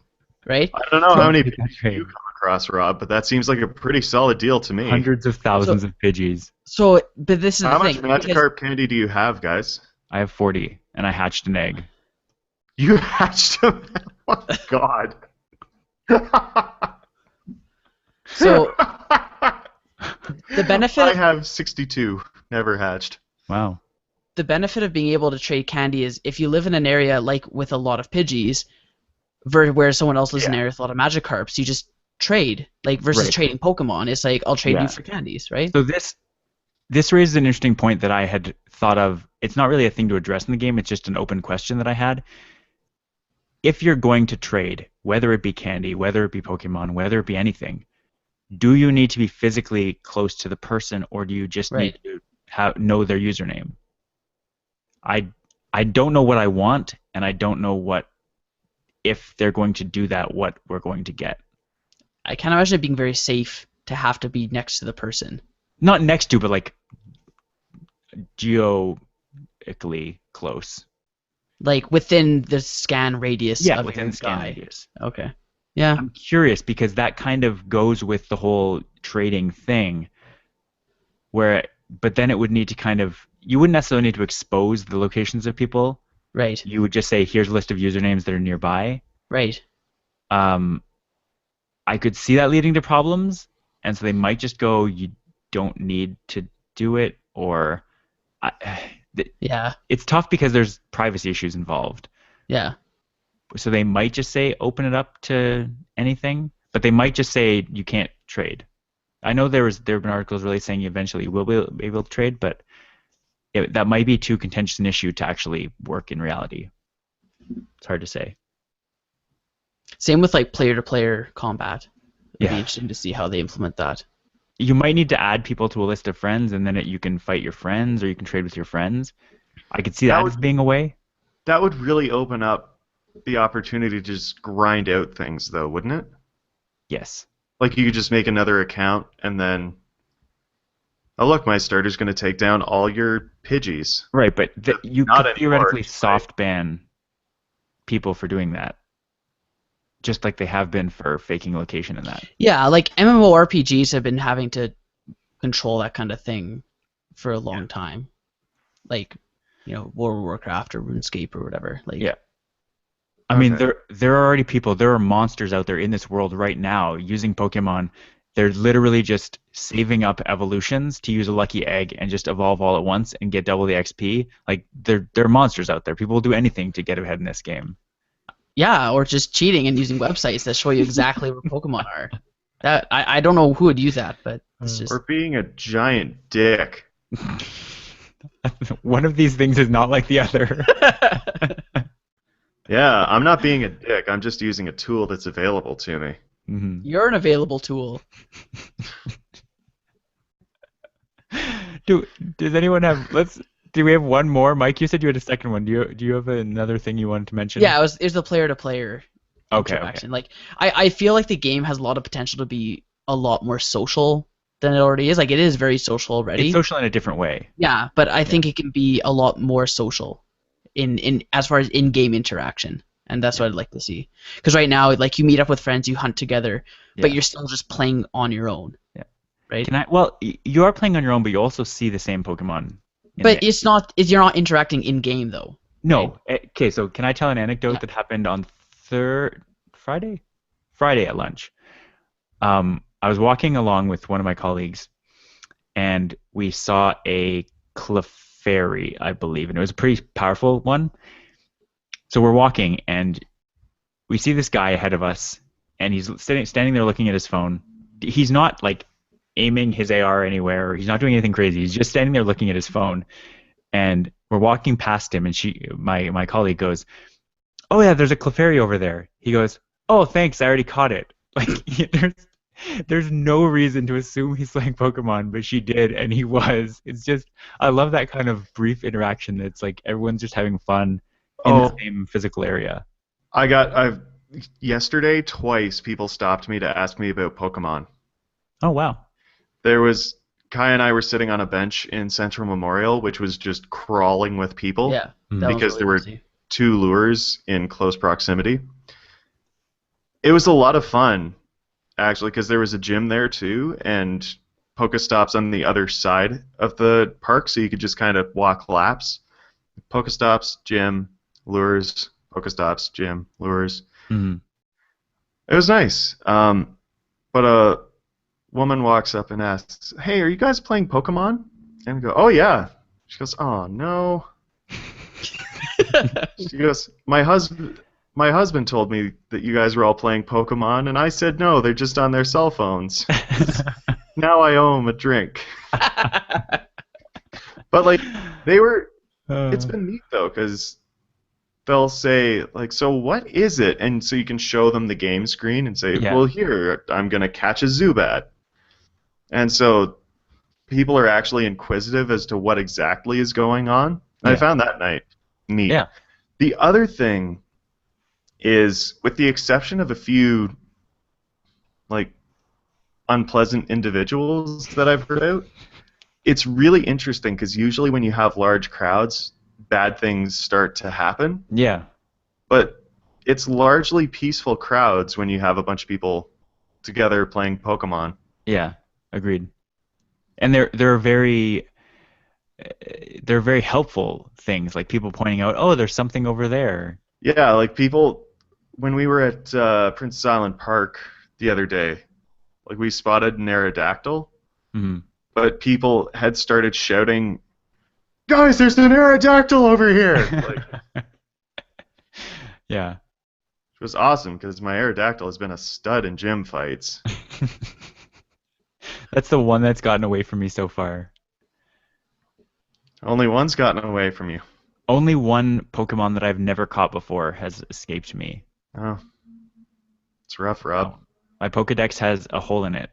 right? I don't know how many Make that Pidgeys trade. you come across, Rob, but that seems like a pretty solid deal to me. Hundreds of thousands of Pidgeys. So, but this is How the much thing. because- Magikarp candy do you have, guys? I have 40, and I hatched an egg. You hatched them? Oh my god. So the benefit I of, have 62, never hatched. Wow. the benefit of being able to trade candy is if you live in an area like with a lot of Pidgeys, where someone else lives in an area with a lot of Magikarps, you just trade. Like versus Right. trading Pokemon, it's like I'll trade Yeah. you for candies, right? So this raises an interesting point that I had thought of. It's not really a thing to address in the game. It's just an open question that I had. If you're going to trade, whether it be candy, whether it be Pokemon, whether it be anything, do you need to be physically close to the person, or do you just Right. need to know their username? I don't know what I want, and I don't know what if they're going to do that, what we're going to get. I can't imagine it being very safe to have to be next to the person. Not next to, but like geoically close. Like within the scan radius Yeah, of within your the scan guy. radius. Okay. Yeah. I'm curious because that kind of goes with the whole trading thing, but then it would need to you wouldn't necessarily need to expose the locations of people. Right. You would just say, here's a list of usernames that are nearby. Right. I could see that leading to problems, and so they might just go, you don't need to do it, or Yeah. it's tough because there's privacy issues involved. Yeah. So they might just say open it up to anything, but they might just say you can't trade. I know there have been articles really saying eventually you will be able to trade, but that might be too contentious an issue to actually work in reality. It's hard to say. Same with like player-to-player combat. It'd be Yeah. interesting to see how they implement that. You might need to add people to a list of friends, and then you can fight your friends, or you can trade with your friends. I could see that as being a way. That would really open up the opportunity to just grind out things, though, wouldn't it? Yes. Like you could just make another account and then, oh look, my starter's going to take down all your Pidgeys. Right, but you Not could theoretically anymore, soft ban people for doing that, just like they have been for faking location and that. Yeah, like MMORPGs have been having to control that kind of thing for a long time. Like, World of Warcraft or RuneScape or whatever. Like, Yeah. I mean, Okay. there are already people, there are monsters out there in this world right now using Pokemon. They're literally just saving up evolutions to use a lucky egg and just evolve all at once and get double the XP. Like, there are monsters out there. People will do anything to get ahead in this game. Yeah, or just cheating and using websites that show you exactly where Pokemon are. That I don't know who would use that, but it's just Or being a giant dick. One of these things is not like the other. Yeah, I'm not being a dick. I'm just using a tool that's available to me. Mhm. you're an available tool. Does anyone have? Do we have one more? Mike, you said you had a second one. Do you have another thing you wanted to mention? Yeah, it was the player-to-player Okay. interaction. Like, I feel like the game has a lot of potential to be a lot more social than it already is. Like, it is very social already. It's social in a different way. Yeah, but I think it can be a lot more social in as far as in-game interaction, and that's what I'd like to see. Because right now, like, you meet up with friends, you hunt together, but Yeah. you're still just playing on your own. Yeah. Right. Well, you are playing on your own, but you also see the same Pokemon. But you're not interacting in-game though. No. Okay, so can I tell an anecdote Yeah. that happened on Friday? Friday at lunch. I was walking along with one of my colleagues, and we saw a Clefairy, I believe, and it was a pretty powerful one. So we're walking, and we see this guy ahead of us, and he's standing there looking at his phone. He's not like aiming his AR anywhere, or he's not doing anything crazy. He's just standing there looking at his phone. And we're walking past him, and my colleague goes, "Oh yeah, there's a Clefairy over there." He goes, "Oh thanks, I already caught it." Like there's no reason to assume he's playing Pokemon, but she did, and he was. It's just I love that kind of brief interaction that's like everyone's just having fun in the Oh, same physical area. I've yesterday twice people stopped me to ask me about Pokemon. Oh wow. There was Kai and I were sitting on a bench in Central Memorial, which was just crawling with people Yeah, Mm. that was because really there were busy. 2 lures in close proximity. It was a lot of fun, actually, because there was a gym there too, and Pokestops on the other side of the park, so you could just kind of walk laps. Pokestops, gym, lures, Pokestops, gym, lures. Mm. It was nice. But a woman walks up and asks, "Hey, are you guys playing Pokemon?" And we go, "Oh yeah." She goes, "Oh no." She goes, My husband told me that you guys were all playing Pokemon, and I said no, they're just on their cell phones. Now I owe him a drink." But like, they were. It's been neat though, because they'll say like, "So what is it?" And so you can show them the game screen and say, Yeah. "Well, here I'm gonna catch a Zubat." And so people are actually inquisitive as to what exactly is going on. I Yeah. found that night neat. Yeah. The other thing is, with the exception of a few like unpleasant individuals that I've heard out, it's really interesting because usually when you have large crowds, bad things start to happen. Yeah. But it's largely peaceful crowds when you have a bunch of people together playing Pokemon. Yeah. Agreed. And they're very helpful things, like people pointing out, "Oh, there's something over there." Yeah, like people, when we were at Princess Island Park the other day, like we spotted an Aerodactyl, Mm. but people had started shouting, "Guys, there's an Aerodactyl over here!" Like, Yeah. it was awesome because my Aerodactyl has been a stud in gym fights. That's the one that's gotten away from me so far. Only one's gotten away from you. Only one Pokemon that I've never caught before has escaped me. Oh, it's rough, Rob. My Pokedex has a hole in it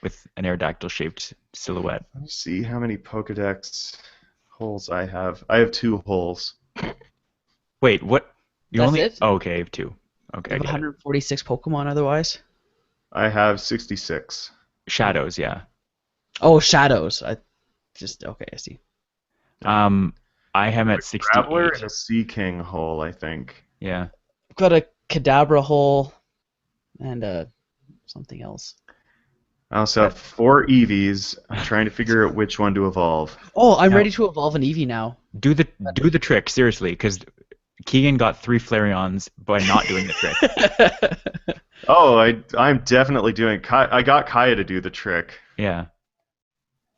with an Aerodactyl-shaped silhouette. Let me see how many Pokedex holes I have. I have 2 holes. Wait, what? You That's only? it? Oh, okay, I have 2. Okay, I You have get it. 146 Pokemon otherwise. I have 66. Shadows, yeah. Oh, Shadows. I see. I am at Traveler 68. and a Sea King hole, I think. Yeah. I've got a Kadabra hole and something else. I also have 4 Eevees. I'm trying to figure out which one to evolve. Oh, I'm Now- ready to evolve an Eevee now. Do the trick seriously, because Keegan got 3 Flareons by not doing the trick. Oh, I'm definitely doing. I got Kaya to do the trick. Yeah.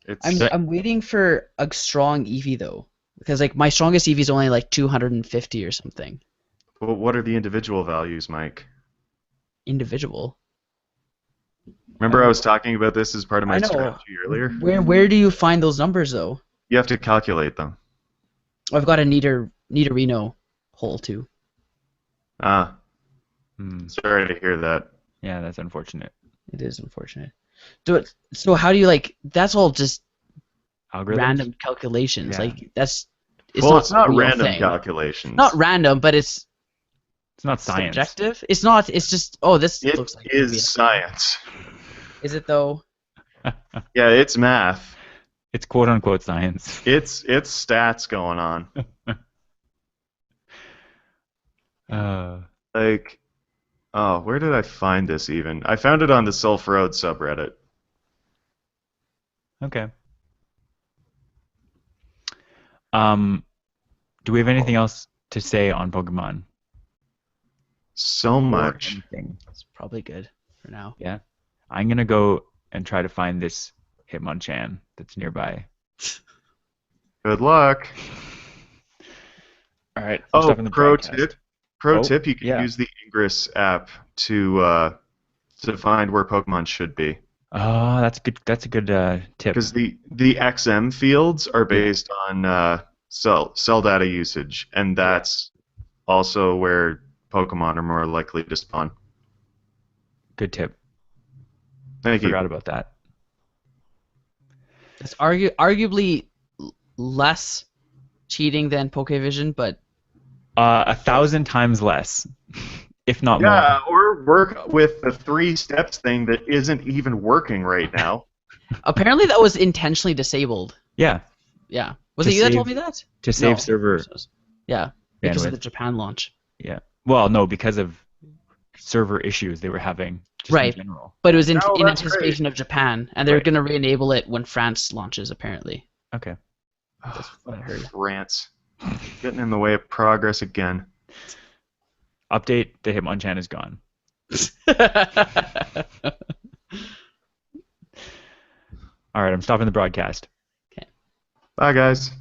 It's I'm waiting for a strong Eevee though, because like my strongest Eevee is only like 250 or something. Well, what are the individual values, Mike? Individual. Remember I was talking about this as part of my I know. strategy earlier? Where do you find those numbers though? You have to calculate them. I've got a Nidorino hole too. Ah, Hmm. sorry to hear that. Yeah, that's unfortunate. It is unfortunate. So how do you like? That's all just Algorithms? random calculations. Yeah. Like it's Well, it's not a real random thing. calculations. Not random, but it's It's not science. subjective. It's not. It's just this It looks like is science. Is it though? Yeah, it's math. It's quote unquote science. It's stats going on. Like, oh, where did I find this even? I found it on the Sulph Road subreddit. Okay. Do we have anything else to say on Pokemon? So Or much. anything? It's probably good for now. Yeah. I'm gonna go and try to find this Hitmonchan that's nearby. Good luck. All right. I'm Oh, stopping the pro broadcast. tip. Pro Oh, tip, you can yeah. use the Ingress app to find where Pokemon should be. Oh, that's good. That's a good tip. Because the XM fields are based on cell data usage, and that's also where Pokemon are more likely to spawn. Good tip. Thank you. Forgot about that. It's arguably less cheating than Pokevision, but 1,000 times less, if not more. Yeah, or work with the 3 steps thing that isn't even working right now. apparently that was intentionally disabled. Yeah. Yeah. Was To it you that told save- me that? To save No. server Yeah. Because of bandwidth. the Japan launch. Yeah. Well, no, because of server issues they were having just Right. in general. But it was in Oh, that's anticipation of Japan, and they're Right. going to re-enable it when France launches, apparently. Okay. That's what I heard. France. Getting in the way of progress again. Update: the Hitmonchan is gone. All right, I'm stopping the broadcast. Bye, guys.